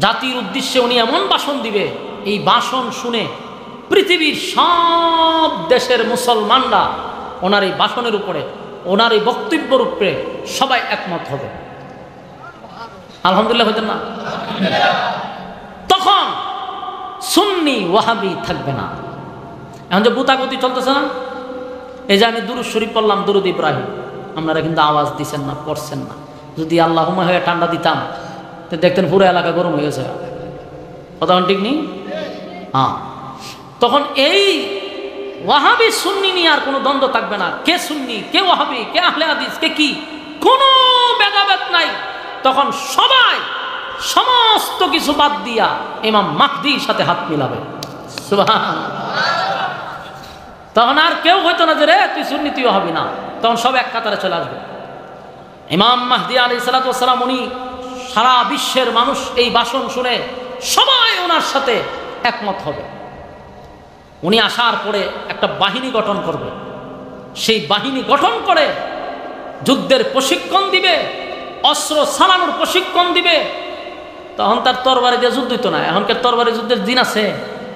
জাতির উদ্দেশ্যে উনি এমন ভাষণ দিবে, এই ভাষণ শুনে পৃথিবীর সব দেশের মুসলমানরা ওনার এই ভাষণের উপরে, ওনার এই বক্তব্যের উপরে সবাই একমত হবে। আলহামদুলিল্লাহ হইতেন না? তখন সুন্নি ওয়াহাবি থাকবে না। এখন যে বুতাগতি চলতেছে না, এই যে আমি দুরূদ শরীফ পড়লাম, দুরূদ ইব্রাহিম, আপনারা কিন্তু আওয়াজ দিচ্ছেন না, পড়ছেন না। যদি আল্লাহুম্মা হয়ে ঠান্ডা দিতাম তো দেখতেন পুরো এলাকা গরম হয়ে গেছে। কথা ঠিক নেই? হ্যাঁ, তখন এই ওয়াহাবি সুন্নি নিয়ে আর কোনো দ্বন্দ্ব থাকবে না। কে সুন্নি, কে ওয়াহাবি, কে আহলে হাদিস, কে কি, কোনো ভেদাভেদ নাই। তখন সবাই সমস্ত কিছু বাদ দিয়া ইমাম মাহদির সাথে হাত মিলাবে। সুবহানাল্লাহ। তখন আর কেউ হইতো না যে রে তুই সুন্নি তুই ওয়াহাবি না, তখন সব এক কাতারে চলে আসবে। ইমাম মাহদি আলাইহিস সালাতু ওয়াস সালাম উনি সারা বিশ্বের মানুষ এই ভাষণ শুনে সবাই ওনার সাথে একমত হবে। উনি আসার পরে একটা বাহিনী গঠন করবে, সেই বাহিনী গঠন করে যুদ্ধের প্রশিক্ষণ দিবে, অস্ত্র চালানোর প্রশিক্ষণ দিবে। তখন তার তরবারি দিয়ে যুদ্ধ হইতো না, এখনকার তরবারি যুদ্ধের দিন আছে,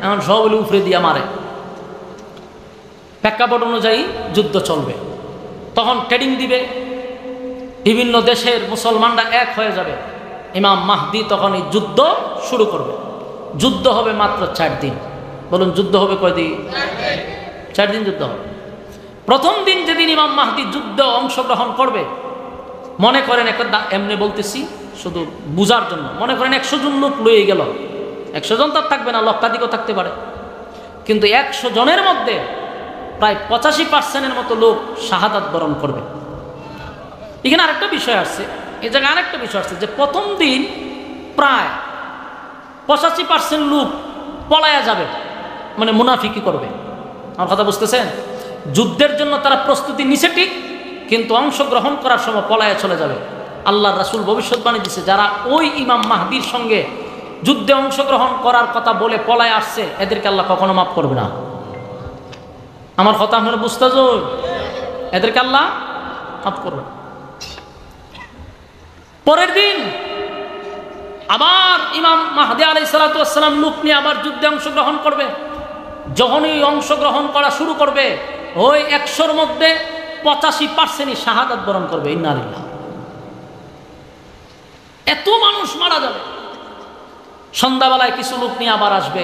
এখন সব উফরে দিয়ে মারে। প্রেক্ষাপট অনুযায়ী যুদ্ধ চলবে। তখন ট্রেনিং দিবে, বিভিন্ন দেশের মুসলমানরা এক হয়ে যাবে। ইমাম মাহদি তখন এই যুদ্ধ শুরু করবে। যুদ্ধ হবে মাত্র 4 দিন। বলুন যুদ্ধ হবে কয়দিন? 4 দিন যুদ্ধ হবে। প্রথম দিন যেদিন ইমাম মাহদি যুদ্ধ অংশগ্রহণ করবে, মনে করেন একটা এমনি বলতেছি শুধু বুঝার জন্য, মনে করেন 100 জন লোক লয়ে গেল। 100 জন তার থাকবে না, লক্ষাধিকও থাকতে পারে, কিন্তু 100 জনের মধ্যে প্রায় 85% মতো লোক শাহাদাত বরণ করবে। এখানে আরেকটা বিষয় আসছে, এই জায়গায় আরেকটা বিষয় আসছে যে প্রথম দিন প্রায় 85% লোক পলায়া যাবে, মানে মুনাফিকি করবে। আমার কথা বুঝতেছেন? যুদ্ধের জন্য তারা প্রস্তুতি নিছে ঠিক, কিন্তু অংশগ্রহণ করার সময় পলায়া চলে যাবে। আল্লাহর রাসূল ভবিষ্যৎবাণী দিছে, যারা ওই ইমাম মাহদির সঙ্গে যুদ্ধে অংশগ্রহণ করার কথা বলে পলায় আসছে, এদেরকে আল্লাহ কখনো মাফ করবে না। আমার কথা আপনারা বুঝতে যান, এদেরকে আল্লাহ মাফ করবে। পরের দিন আবার ইমাম মাহদি আলাইহিস সালাতু ওয়াস সালাম লোক নিয়ে আবার যুদ্ধে অংশগ্রহণ করবে। যখনই অংশগ্রহণ করা শুরু করবে, ওই 100-র মধ্যে 85%ই শাহাদাত বরণ করবে। ইন্না লিল্লাহ। এত মানুষ মারা যাবে। সন্ধ্যাবেলায় কিছু লোক নিয়ে আবার আসবে,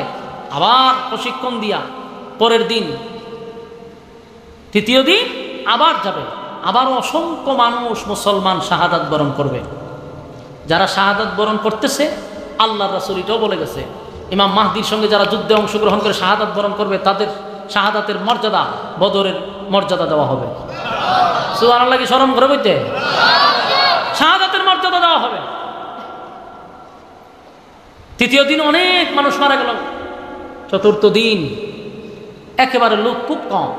আবার প্রশিক্ষণ দিয়া। পরের দিন, তৃতীয় দিন আবার যাবে, আবার অসংখ্য মানুষ মুসলমান শাহাদাত বরণ করবে। যারা শাহাদাত বরণ করতেছে, আল্লাহর রাসূল এটাও বলে গেছে, ইমাম মাহদির সঙ্গে যারা যুদ্ধে অংশগ্রহণ করে শাহাদাত বরণ করবে, তাদের শাহাদাতের মর্যাদা বদরের মর্যাদা দেওয়া হবে। সুবহানাল্লাহ। কি শরম করে বইতে? শাহাদাতের মর্যাদা দেওয়া হবে। তৃতীয় দিন অনেক মানুষ মারা গেল। চতুর্থ দিন একেবারে লোক খুব কম।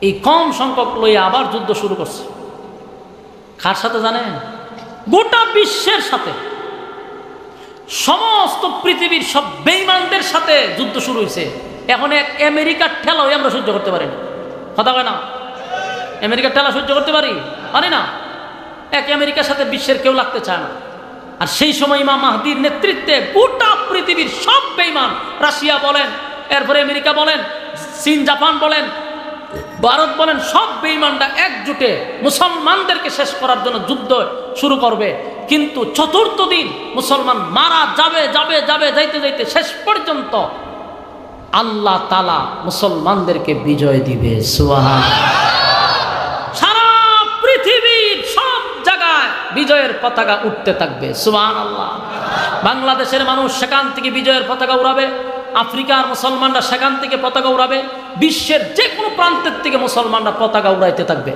এই কম সংখ্যক লইয়া আবার যুদ্ধ শুরু করছে। কার সাথে জানেন? গোটা বিশ্বের সাথে, সমস্ত পৃথিবীর সব বেঈমানদের সাথে যুদ্ধ শুরু হয়েছে। এখন এক আমেরিকার ঠেলাও আমরা সহ্য করতে পারি না। কথা হয় না? আমেরিকার ঠেলা সহ্য করতে পারি না। এক আমেরিকার সাথে বিশ্বের কেউ লাগতে চায় না। আর সেই সময় ইমাম মাহদির নেতৃত্বে গোটা পৃথিবীর সব বেঈমান, রাশিয়া বলেন, এরপরে আমেরিকা বলেন, চীন জাপান বলেন, ভারত বলেন, সব বেঈমানরা একজোটে মুসলমানদেরকে শেষ করার জন্য যুদ্ধ শুরু করবে। কিন্তু চতুর্থ দিন মুসলমান মারা যাবে যাবে যাবে, যাইতে যাইতে শেষ পর্যন্ত আল্লাহ তাআলা মুসলমানদেরকে বিজয় দিবে। সুবহানাল্লাহ। সারা পৃথিবীর সব জায়গায় বিজয়ের পতাকা উঠতে থাকবে। সুবহানাল্লাহ। বাংলাদেশের মানুষ সেখান থেকে বিজয়ের পতাকা উড়াবে, আফ্রিকার মুসলমানরা সেখান থেকে পতাকা উড়াবে, বিশ্বের যে কোনো প্রান্তের থেকে মুসলমানরা পতাকা উড়াইতে থাকবে।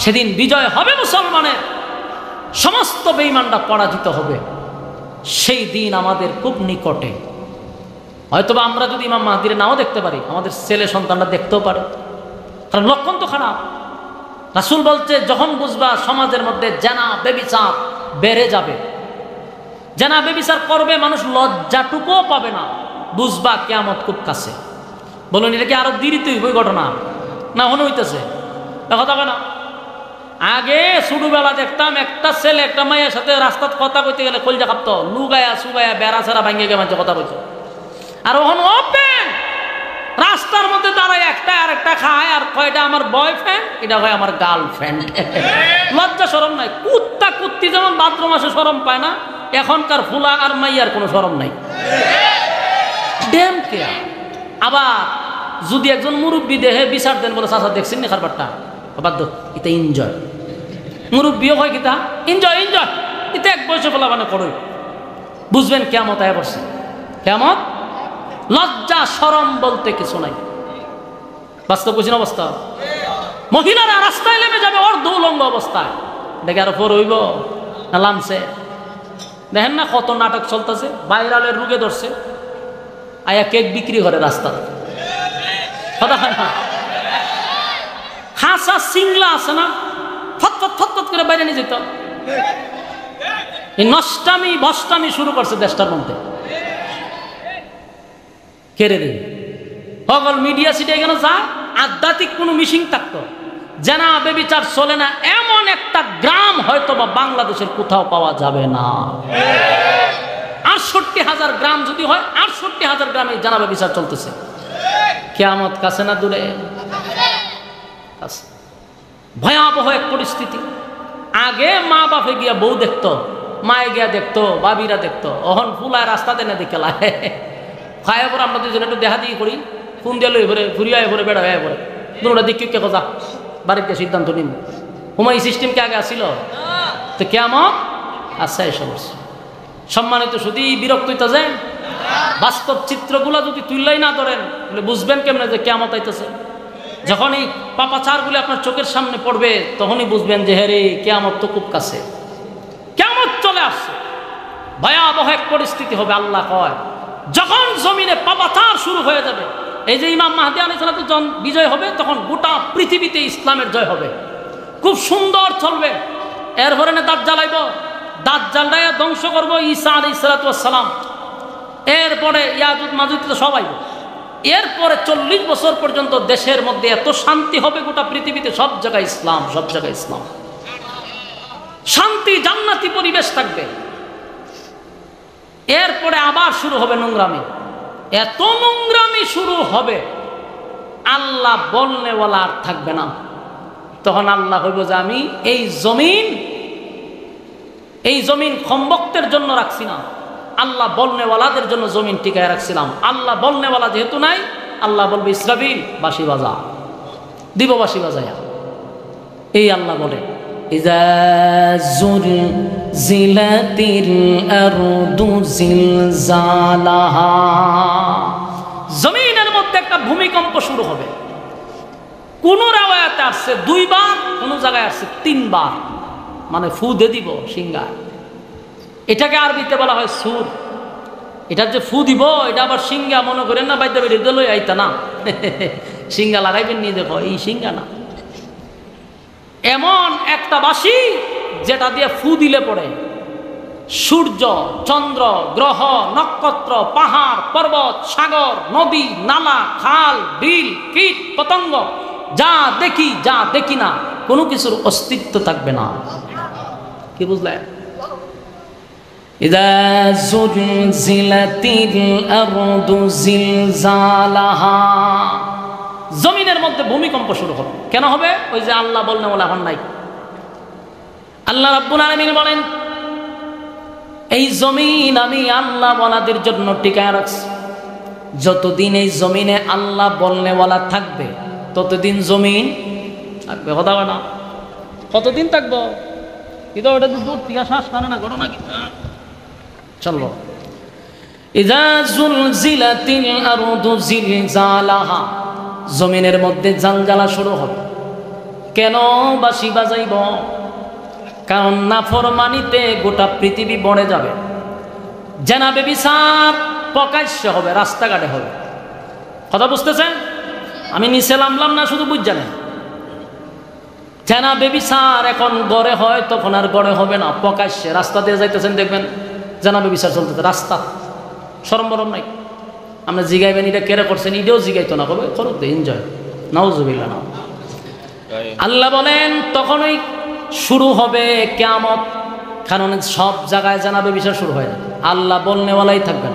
সেদিন বিজয় হবে মুসলমানের, সমস্ত বেঈমানরা পরাজিত হবে। সেই দিন আমাদের খুব নিকটে। হয়তোবা আমরা যদি ইমাম মাহদিরে নাও দেখতে পারি, আমাদের ছেলে সন্তানরা দেখতেও পারে, কারণ লক্ষণ তো খারাপ। রাসূল বলছে যখন বুঝবা সমাজের মধ্যে জেনা ব্যভিচার বেড়ে যাবে, জেনা ব্যভিচার করবে মানুষ, লজ্জাটুকুও পাবে না, বুঝবা কিয়ামত খুব কাছে। বলুন এটা কি আরো দেরিতে হইব ঘটনা না মনে হইতেছে? কথা না, আগে ছোটবেলা দেখতাম একটা ছেলে একটা মায়ের সাথে রাস্তায় কথা কইতে গেলে কলজা কাঁপতো, লুগায়া সুগায়া বেড়া ছেড়া ভাঙিয়ে গিয়ে মানুষ কথা কইতো। আর ওখানে ওপেন রাস্তার মধ্যে দাঁড়ায় একটা আর একটা খায়, আর কয়টা আমার বয়ফ্রেন্ড, এটা হয় আমার গার্লফ্রেন্ড। লজ্জা শরম নাই। কুত্তা কুত্তি যেমন বাথরুম আসে শরম পায় না, এখনকার ফুলা আর মাইয়ার কোনো শরম নাই। ড্যাম কেয়া। আবার যদি একজন মুরব্বী দেহে বিচার দেন, বলে চাচা দেখছেন না খারবারটা, বাধ্য এটা এনজয়। মুরব্বীও হয় কিতা এনজয় এনজয়, এটা এক বয়সে ফেলা মানে করো, বুঝবেন কিয়ামত আয়া পড়ছে। কিয়ামত লজ্জা শরম বলতে কিছু নাই। বাস্তব বুঝিন অবস্থা। মহিলারা রাস্তায় নেমে যাবে অর্ধ উলঙ্গ অবস্থায়, দেখে আরো পর হইব না লামছে। দেখেন না কত নাটক চলতেছে, ভাইরালের রোগে ধরছে, আয়া কেক বিক্রি করে রাস্তা। কথা হয় না? হাসা সিংলা আছে না, ফটফট ফটফট করে বাইরে নিয়ে যেত। এই নষ্টামি বষ্টামি শুরু করছে দেশটার মধ্যে। কেড়ে রে সকল মিডিয়া সিটে এখানে যা আধ্যাত্মিক কোনো মিশিং থাকতো, জেনা ব্যভিচার চলে না এমন একটা গ্রাম হয়তো বা বাংলাদেশের কোথাও পাওয়া যাবে না। ৬৮,০০০ গ্রাম যদি হয়, ৬৮,০০০ গ্রামে জেনা ব্যভিচার চলতেছে। কিয়ামত কাছে না দূরে? ভয়াবহ এক পরিস্থিতি। আগে মা বাপে গিয়া বউ দেখতো, মায়ে গিয়া দেখতো, বাবিরা দেখতো, অহন ফুলায় রাস্তাতে না দেখে লাহে খায় পরে আমরা দুজন একটু দেখা দিয়ে করি, ফোন দিয়ে লই ভরে ঘুরিয়ে ভরে বেড়া হয়ে পড়ে দুটা দিক কে খোঁজা বাড়িতে সিদ্ধান্ত নিন। হুমাই সিস্টেম কে আগে আসিল তো কিয়ামত আচ্ছা এসব সম্মানিত শুধু বিরক্ত হইতে যায়। বাস্তব চিত্রগুলা যদি তুললেই না ধরেন বলে বুঝবেন কেমনে যে কিয়ামত আইতেছে। যখন এই পাপাচারগুলি আপনার চোখের সামনে পড়বে তখনই বুঝবেন যে হ্যাঁ রে কিয়ামত তো খুব কাছে, কিয়ামত চলে আসছে। ভয়াবহ এক পরিস্থিতি হবে। আল্লাহ কয় যখন জমিনে পাপাচার শুরু হয়ে যাবে, এই যে ইমাম মাহদী আলাইহিস সালাম যখন বিজয় হবে তখন গোটা পৃথিবীতে ইসলামের জয় হবে, খুব সুন্দর চলবে। এরপরে দাঁত জ্বালাইব, দাঁত জ্বালাইয়া ধ্বংস করবো ঈসা আলাইহিস সালাম। এরপরে ইয়াজুজ মাজুজ তো সবাই। এরপরে ৪০ বছর পর্যন্ত দেশের মধ্যে এত শান্তি হবে, গোটা পৃথিবীতে সব জায়গায় ইসলাম, সব জায়গায় ইসলাম, শান্তি জান্নাতি পরিবেশ থাকবে। এরপরে আবার শুরু হবে নোংরামি, এত নোংরামি শুরু হবে আল্লাহ বলনেওয়ালা আর থাকবে না। তখন আল্লাহ হইব যে আমি এই জমিন খম্বক্তের জন্য রাখছি না, আল্লাহ বলনেওয়ালাদের জন্য জমিন টিকায় রাখছিলাম। আল্লাহ বলনেওয়ালা যেহেতু নাই, আল্লাহ বলবে ইসরাফিল বাঁশি বাজা, দিব বাঁশি বাজায়া। এই আল্লাহ বলে ইযা যুলজিলাতিল আরদু জিলজালাহা, জমিনের মধ্যে একটা ভূমিকম্প শুরু হবে। কোন রাওয়ায়াতে আসছে 2 বার, কোন জায়গায় আসছে 3 বার, মানে ফু দে দিব সিঙ্গা। এটাকে আরবিতে বলা হয় সুর। এটার যে ফু দিব এটা আবার সিঙ্গা মনে করেন না, বাইতে বেরিয়ে লই আইতা না সিঙ্গা লাগাইবেন নিয়ে দেখো, এই সিঙ্গা না, এমন একটা বাঁশি যেটা দিয়ে ফু দিলে পড়ে সূর্য, চন্দ্র, গ্রহ, নক্ষত্র, পাহাড়, পর্বত, সাগর, নদী, নালা, খাল, বিল, কীট, পতঙ্গ, যা দেখি যা দেখি না, কোনো কিছুর অস্তিত্ব থাকবে না। কি বুঝলেন? ইযা যুলজিলাতিল আরদু জিলজালাহা, জমিনের মধ্যে ভূমিকম্প শুরু হবে। কেন হবে? ওই যে আল্লাহ বলনে বলা এখন নাই। আল্লাহ রাব্বুল আলামিন বলেন এই জমিন আমি আল্লাহ বলাদের জন্য টিকায় রাখছি। যতদিন এই জমিনে আল্লাহ বলনেওয়ালা থাকবে ততদিন জমিন থাকবে। কথা না কতদিন থাকবো? কিন্তু ওটা দূর থেকে শ্বাস টানে না, ঘটনা কি চলো। ইযা যুলজিলাতিল আরদু জিলজালাহা, জমিনের মধ্যে জালজালা শুরু হবে। কেন বাঁশি বাজাইব? কারণ নাফরমানিতে গোটা পৃথিবী বড়ে যাবে। জেনা বেবিচার প্রকাশ্যে হবে, রাস্তাঘাটে হবে। কথা বুঝতেছেন? আমি নিচে নামলাম না, শুধু বুঝ জানেন। জেনা বেবিচার এখন গড়ে হয়, তখন আর গড়ে হবে না, প্রকাশ্যে রাস্তা দিয়ে যাইতেছেন দেখবেন জেনা বেবিচার চলতেছে রাস্তা, শরম বরম নাই। আমরা জিগাইবেন এটা কেড়ে করছেন, এটাও জিগাইতো না, কবে করো এনজয়, নাউজুবিল্লাহ না। আল্লাহ বলেন তখনই শুরু হবে কিয়ামত, কারণ সব জায়গায় জেনা বেবিচার শুরু হয়ে যাবে। আল্লাহ বলনেওয়ালাই থাকবেন,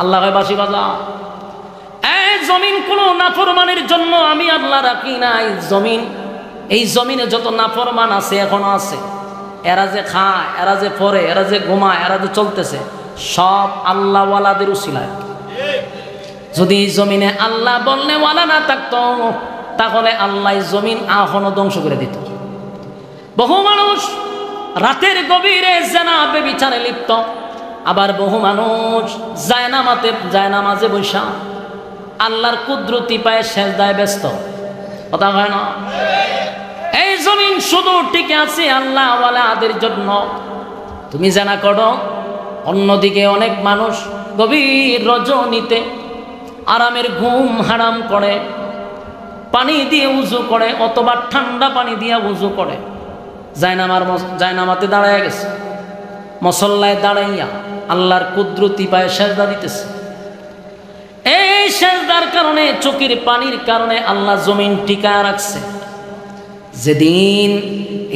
আল্লাহ হয় বাঁশি বাজা। এই জমিন কোনো নাফরমানের জন্য আমি আল্লাহ রাখি নাই। জমিন, এই জমিনে যত নাফরমান আছে এখনো আছে, এরা যে খায়, এরা যে পড়ে, এরা যে ঘুমায়, এরা যে চলতেছে, সব আল্লাহওয়ালাদের উসিলায়। যদি এই জমিনে আল্লাহ বলনেওয়ালা না থাকতো, তাহলে আল্লাহ জমিন এখনো ধ্বংস করে দিত। বহু মানুষ রাতের গভীরে জেনা বেবিচারে লিপ্ত, আবার বহু মানুষ জায়নামাজে বৈশা আল্লাহর কুদরতি পায়ে সেজদায় ব্যস্ত। কথা হয় না? এই জমিন শুধু টিকে আছে আল্লাহওয়ালাদের জন্য। তুমি জেনা করো, অন্যদিকে অনেক মানুষ গভীর রজনীতে আরামের ঘুম হারাম করে, পানি দিয়ে উজু করে, অথবা ঠান্ডা পানি দিয়ে উজু করে, জায়নামাতে দাঁড়ায় গেছে, মসল্লায় দাঁড়াইয়া আল্লাহর কুদরতি পায়ে সেজদা দিতেছে। এই সেজদার কারণে, চোখের পানির কারণে আল্লাহ জমিন টিকায় রাখছে। যেদিন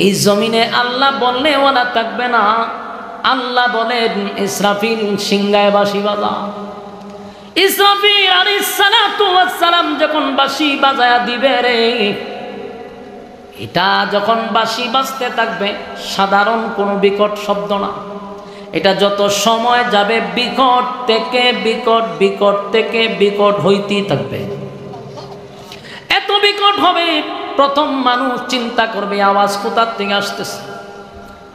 এই জমিনে আল্লাহ বলনেওয়ালা থাকবে না, আল্লাহ বলেন ইসরাফিল সিংহায় বাঁশি বাজা। ইসরাফিল আলাইহিস সালাতু ওয়াস সালাম যখন বাঁশি বাজায়া দিবে রে, এটা যখন বাঁশি বাজতে থাকবে, সাধারণ কোনো বিকট শব্দ না, এটা যত সময় যাবে বিকট থেকে বিকট, বিকট থেকে বিকট হইতেই থাকবে। এত বিকট হবে, প্রথম মানুষ চিন্তা করবে আওয়াজ কোথা থেকে আসতেছে।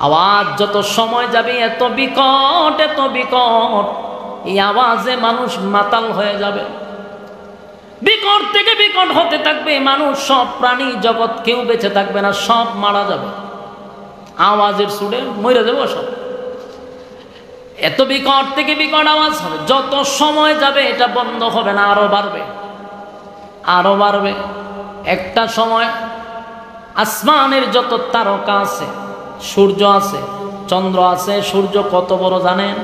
আওয়াজ যত সময় যাবে এত বিকট, এত বিকট, এই আওয়াজে মানুষ মাতাল হয়ে যাবে। বিকট থেকে বিকট হতে থাকবে, মানুষ সব প্রাণী জগৎ কেউ বেঁচে থাকবে না, সব মারা যাবে, আওয়াজের সুরে মরে যাবে সব। এত বিকট থেকে বিকট আওয়াজ হবে, যত সময় যাবে এটা বন্ধ হবে না, আরো বাড়বে, আরো বাড়বে। একটা সময় আসমানের যত তারকা আছে, সূর্য আছে, চন্দ্র আছে, সূর্য কত বড় জানেন?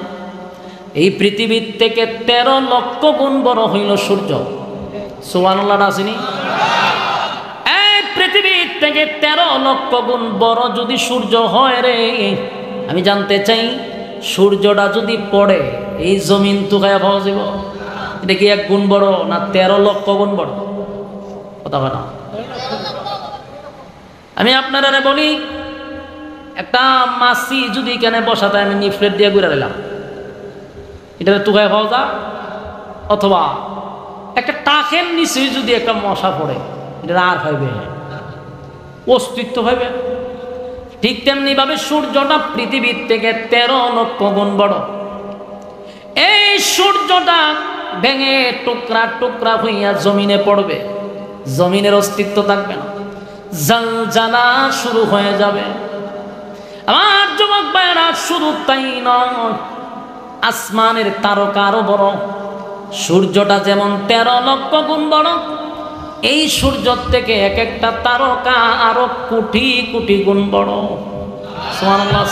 এই পৃথিবীর থেকে 13 লক্ষ গুণ বড় হইল সূর্য। সুবহানাল্লাহ আসেনি? এই পৃথিবীর থেকে 13 লক্ষ গুণ বড় যদি সূর্য হয় রে, আমি জানতে চাই সূর্যটা যদি পড়ে এই জমিন তুকায়া পাওয়া যাব? এটা কি 1 গুণ বড় না 13 লক্ষ গুণ বড়? কথা বলা। আমি আপনারা বলি, একটা মাছি যদি এখানে বসাতে আমি নিফলেট দিয়ে ঘুরে দিলাম, এটা তুকায় পাওয়া যা? অথবা একটা টাকের নিচে যদি একটা মশা পড়ে, এটা আর পাইবে অস্তিত্ব পাইবে? ঠিক তেমনি ভাবে সূর্যটা পৃথিবীর থেকে 13 লক্ষ গুণ বড়। এই সূর্যটা ভেঙে টুকরা টুকরা হইয়া জমিনে পড়বে, জমিনের অস্তিত্ব থাকবে না, জালজালা শুরু হয়ে যাবে। আমার যুবক ভাইরা, শুধু তাই নয়, আসমানের তারকা আরো বড়। সূর্যটা যেমন 13 লক্ষ গুণ বড়, এই সূর্য থেকে এক একটা তারকা আরো কোটি কোটি গুণ বড়। সুবহানাল্লাহ।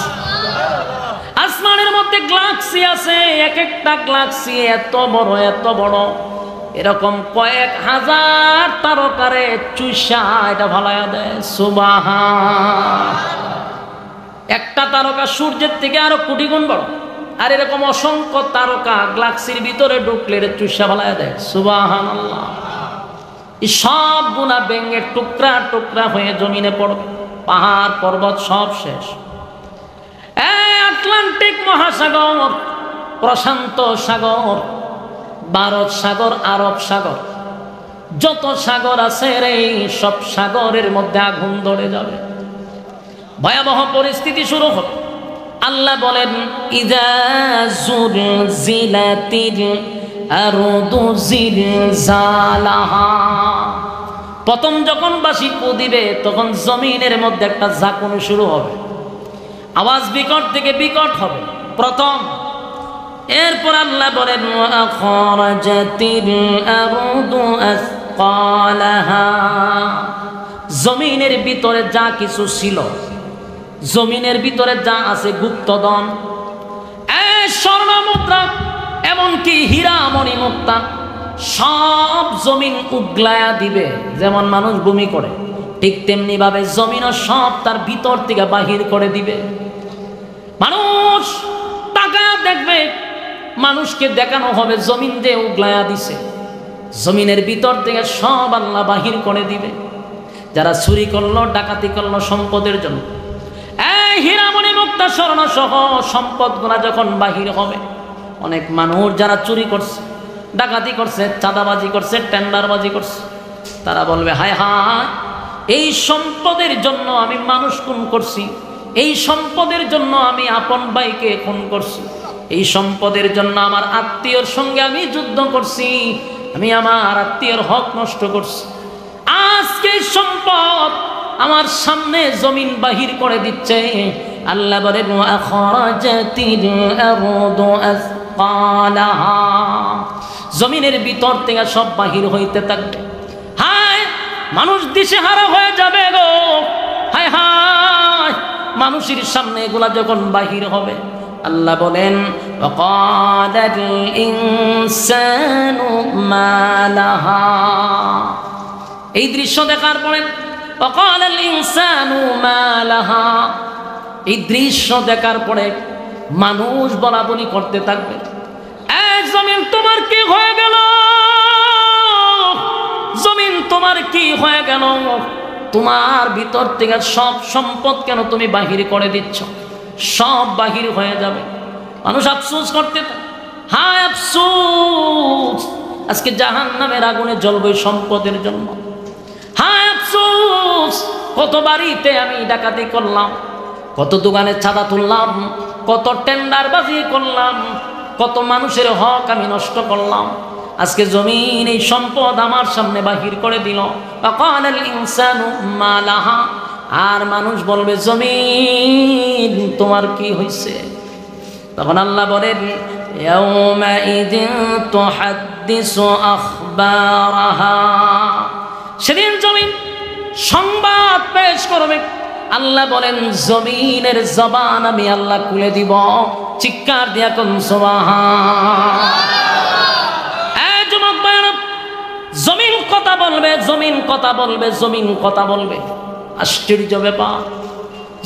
আসমানের মধ্যে গ্যালাক্সি আছে, এক একটা গ্যালাক্সি এত বড়, এত বড়, এরকম কয়েক হাজার তারকারে চুষা এটা ভালায়া দেয়। সুবহান। একটা তারকা সূর্যের থেকে আরো কোটি গুণ বড়, আর এরকম অসংখ্য তারকা গ্যালাক্সির ভিতরে ঢুকলে চুষা ভালায়া দেয়। সুবহানাল্লাহ। এই সব গুণা ভেঙে টুকরা টুকরা হয়ে জমিনে পড়বে, পাহাড় পর্বত সব শেষ। আটলান্টিক মহাসাগর, প্রশান্ত সাগর, ভারত সাগর, আরব সাগর, যত সাগর আছে রে, সব সাগরের মধ্যে আগুন ধরে যাবে, ভয়াবহ পরিস্থিতি শুরু হবে। আল্লাহ বলেন ইযা যুলজিলাতিল আরদু জিলজালাহা। প্রথম যখন বাঁশি পু দিবে, তখন জমিনের মধ্যে একটা ঝাঁকুনি শুরু হবে, আওয়াজ বিকট থেকে বিকট হবে। প্রথম এরপর আল্লাহ বলেন আখরাজাতিল আরদু আসকালাহা, জমিনের ভিতরে যা কিছু ছিল, জমিনের ভিতরে যা আছে গুপ্তধন, স্বর্ণ মুদ্রা, এমনকি হীরা মণি মুক্তা, সব জমিন উগলায়া দিবে। যেমন মানুষ ভূমি করে, ঠিক তেমনি ভাবে জমিনও সব তার ভিতর থেকে বাহির করে দিবে। মানুষ টাকা দেখবে, মানুষকে দেখানো হবে জমিন দিয়ে উগলায়া দিছে, জমিনের ভিতর থেকে সব আল্লাহ বাহির করে দিবে। যারা চুরি করলো, ডাকাতি করলো সম্পদের জন্য, এই হীরামণি মুক্তা স্বর্ণ সহ সম্পদগুলা যখন বাহির হবে, অনেক মানুষ যারা চুরি করছে, ডাকাতি করছে, চাঁদাবাজি করছে, টেন্ডারবাজি করছে, তারা বলবে হায় হায়, এই সম্পদের জন্য আমি মানুষ খুন করছি, এই সম্পদের জন্য আমি আপন ভাইকে খুন করছি, এই সম্পদের জন্য আমার আত্মীয়র সঙ্গে আমি যুদ্ধ করছি, আমি আমার আত্মীয়র হক নষ্ট করছি। আজকে সম্পদ আমার সামনে জমিন বাহির করে দিচ্ছে। আল্লাহ বলেন আখরাজাতিল আরদু আসকালাহা, জমিনের ভিতর থেকে সব বাহির হইতে থাকবে। হায়, মানুষ দিশেহারা হয়ে যাবে গো, হায় হায়, মানুষের সামনে এগুলা যখন বাহির হবে, আল্লাহ বলেন ওয়াকালাল ইনসানু মা লাহা, এই দৃশ্য দেখার পরে ওয়াকালাল ইনসানু মা লাহা, এই দৃশ্য দেখার পরে মানুষ বলাবলি করতে থাকবে, এই জমিন তোমার কি হয়ে গেল, জমিন তোমার কি হয়ে গেল, তোমার ভিতর থেকে সব সম্পদ কেন তুমি বাহির করে দিচ্ছ, সব বাহির হয়ে যাবে। মানুষ আফসোস করতে থাকে, হায় আফসোস, আজকে জাহান্নামের আগুনে জ্বলবে সম্পদের জন্য। হায় আফসোস, কত বাড়িতে আমি ডাকাতি করলাম, কত দোকানে চাঁদা তুললাম, কত টেন্ডারবাজি করলাম, কত মানুষের হক আমি নষ্ট করলাম, আজকে জমিন এই সম্পদ আমার সামনে বাহির করে দিল। ওয়াকালাল ইনসানু মা লাহা, আর মানুষ বলবে জমিন তোমার কি হয়েছে। তখন আল্লাহ বলেন ইয়াউমাইযিন তুহাদ্দিসু আখবারাহা, সেদিন জমিন সংবাদ পেশ করবে। আল্লাহ বলেন জমিনের জবান আমি আল্লাহ খুলে দিব, চিৎকার দিয়া কোন সুবহান। এই যুবক ভাইরা, জমিন কথা বলবে, জমিন কথা বলবে, জমিন কথা বলবে। আশ্চর্য ব্যাপার,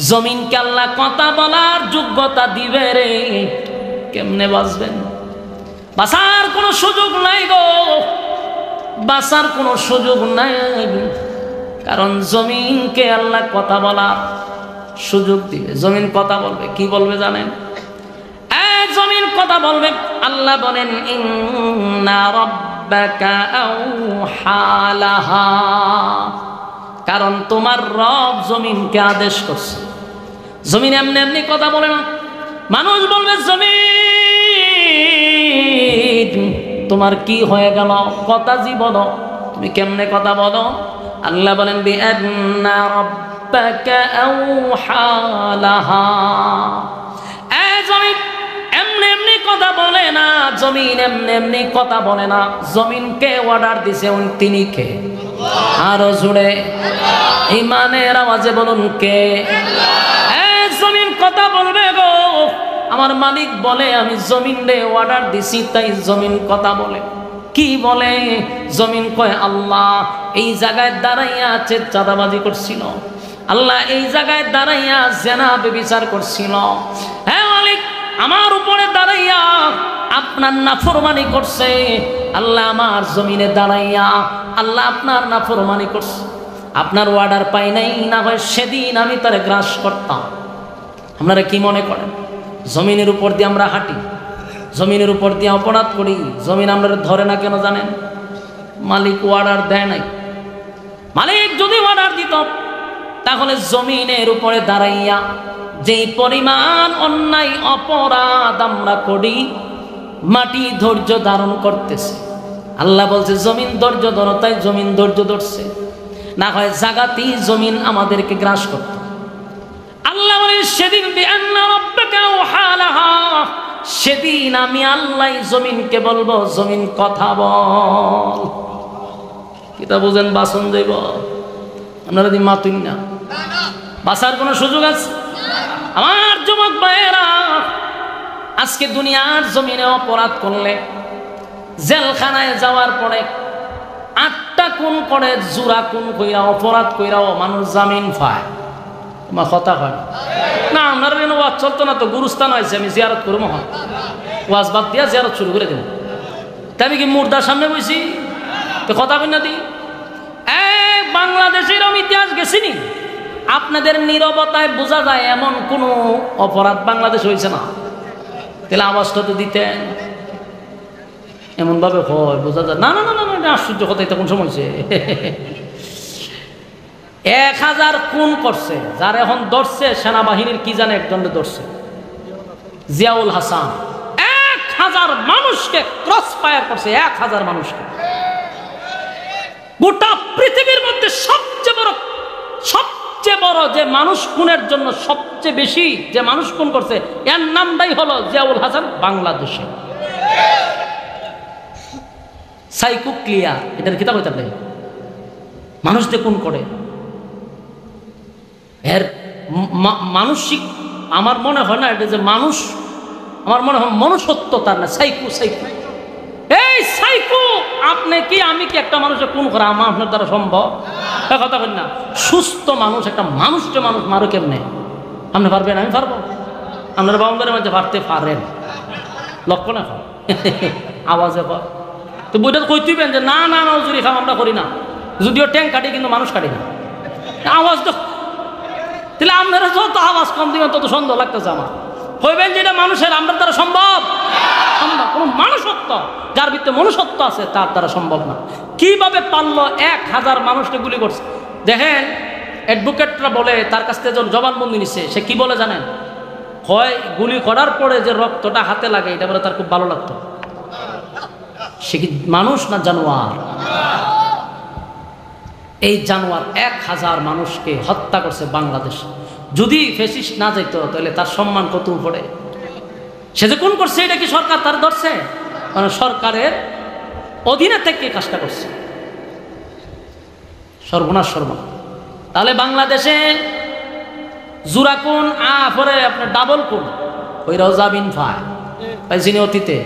জমিনকে আল্লাহ কথা বলার যোগ্যতা দিবে রে, কেমনে বাঁচবেন? বাঁচার কোনো সুযোগ নাই গো, বাঁচার কোনো সুযোগ নাই, কারণ জমিনকে আল্লাহ কথা বলার সুযোগ দিবে। জমিন কথা বলবে, কি বলবে জানেন? জমিন কথা বলবে, আল্লাহ বলেন ইন্না রাব্বাকা আওহা লাহা, কারণ তোমার রব জমিনকে আদেশ করছে। জমিন এমনি এমনি কথা বলে না। মানুষ বলবে জমিন তোমার কি হয়ে গেল, কথা জীবন, তুমি কেমনে কথা বলো? আল্লাহ বলেন বিআন্না রাব্বাকা আওহা লাহা, জমিন এমনি এমনি কথা বলে না, জমিন এমনি এমনি কথা বলে না। জমিনকে অর্ডার দিছে তিনি কে? আরো জুড়ে ইমানের আওয়াজে বলুন কে? জমিন কথা বলবে গো, আমার মালিক বলে আমি জমিন রে অর্ডার দিছি, তাই জমিন কথা বলে। কি বলে? জমিন কয় আল্লাহ এই জায়গায় দাঁড়াইয়া আছে চাঁদাবাজি করছিল, আল্লাহ এই জায়গায় দাঁড়াইয়া জেনা ব্যভিচার করছিল, হ্যাঁ মালিক আমার উপরে দাঁড়াইয়া আপনার নাফরমানি করছে, আল্লাহ আমার জমিনে দাঁড়াইয়া আল্লাহ আপনার নাফরমানি করছে, আপনার অর্ডার পাই নাই, না হয় সেদিন আমি তারে গ্রাস করতাম। আপনারা কি মনে করেন জমিনের উপর দিয়ে আমরা হাঁটি, জমিনের উপর দিয়ে অপরাধ করি, জমিন আমরা ধরে না কেন জানেন? মালিক অর্ডার দেয় নাই। মালিক যদি অর্ডার দিত তাহলে জমিনের উপরে দাঁড়াইয়া যেই পরিমাণ অন্যায় অপরাধ আমরা করি, মাটি ধৈর্য ধারণ করতেছে। আল্লাহ বলছে জমিন ধৈর্য ধরো, তাই জমিন ধৈর্য ধরছে, না হয় জাগাতেই জমিন আমাদেরকে গ্রাস করত। আল্লাহ বলে সেদিন বিআন্না রাব্বাকা আওহা লাহা, সেদিন আমি আল্লাহ জমিনকে বলবো, জমিন কথা বল। কিতা বুঝেন বাসন দেব আপনারা দি মাতুন না, বাঁচার কোনো সুযোগ আছে? আমার যুবক ভাইয়েরা, আজকে দুনিয়ার জমিনে অপরাধ করলে জেলখানায় যাওয়ার পরে 8টা খুন করে, জুরা খুন কইরা, অপরাধ কইরাও মানুষ জামিন পায়। তোমার কথা হয় না? আপনার ওয়াজ চলতো না তো, গুরুস্থান হয়েছে, আমি জিয়ারত করবো, মহা ওয়াজ বাদ দিয়া জিয়ারত শুরু করে দেব। তাই আমি কি মুর্দার সামনে বসি তো কথা বল না দি? বাংলাদেশের আমি ইতিহাস গেছিনি, আপনাদের নীরবতায় বোঝা যায় এমন কোন অপরাধ বাংলাদেশ হয়েছে না। তাহলে আওয়াজটা তো দিতেন, এমন ভাবে হয় বোঝা যায় না। না না না না, আশ্চর্য কথা, এটা কোন সময় হয়েছে? 1000 খুন করছে, যার এখন ধরছে সেনাবাহিনীর কি জানে একজনকে ধরছে, জিয়াউল হাসান। 1000 মানুষকে ক্রস ফায়ার করছে, 1000 মানুষকে। গোটা পৃথিবীর মধ্যে সবচেয়ে বড় যে মানুষ খুনের জন্য সবচেয়ে বেশি যে মানুষ খুন করছে, এর নামটাই হলো জিয়াউল হাসান। বাংলাদেশে সাইকো ক্লিয়ার, এটার কিতাব হইতে পারে, মানুষদের খুন করে। এর মানসিক, আমার মনে হয় না এটা যে মানুষ, আমার মনে হয় মনুষ্যত্ব তার না, সাইকো। এই সাইকো, আপনি কি আমি কি একটা মানুষের খুন করা আমার আপনার দ্বারা সম্ভব? কথা বলি না। সুস্থ মানুষ, একটা মানুষকে মানুষ মারো কেমনে? আপনি পারবেন? আমি পারবো? আপনারা বাউন্ডারের মধ্যে পারতে পারেন, লক্ষ্য না আওয়াজে কর তো বইটা কইতেইবেন যে না না না জুরি খাম আমরা করি না, যদিও ট্যাঙ্ক কাটি কিন্তু মানুষ কাটি না। আওয়াজ তো তাহলে আপনারা যত আওয়াজ কম দিবেন তত সুন্দর লাগতেছে আমার। কইবেন যে এটা মানুষের আমরা দ্বারা সম্ভব? কোন মানুষত্ব, যার ভিতরে মনুষ্যত্ব আছে তার দ্বারা সম্ভব না। কিভাবে পারলো 1000 মানুষকে গুলি করছে? দেখেন অ্যাডভোকেটরা বলে, তার কাছ থেকে যখন জবানবন্দি নিচ্ছে, সে কি বলে জানেন? হয় গুলি করার পরে যে রক্তটা হাতে লাগে এটা বলে তার খুব ভালো লাগতো। সে কি মানুষ না জানোয়ার? এই জানোয়ার 1000 মানুষকে হত্যা করছে বাংলাদেশ। যদি ফ্যাসিস্ট না যাইত তাহলে তার সম্মান কত উপরে। সে যে কোন করছে এটা কি সরকার তার ধরছে? মানে সরকারের অধীনে থেকে কাজটা করছে। সর্বনাশ সর্বনাশ। তাহলে বাংলাদেশে জুরা কোন পরে আপনার ডাবল কোন ওই রজাবিন ফায় পাইছিনি অতীতে।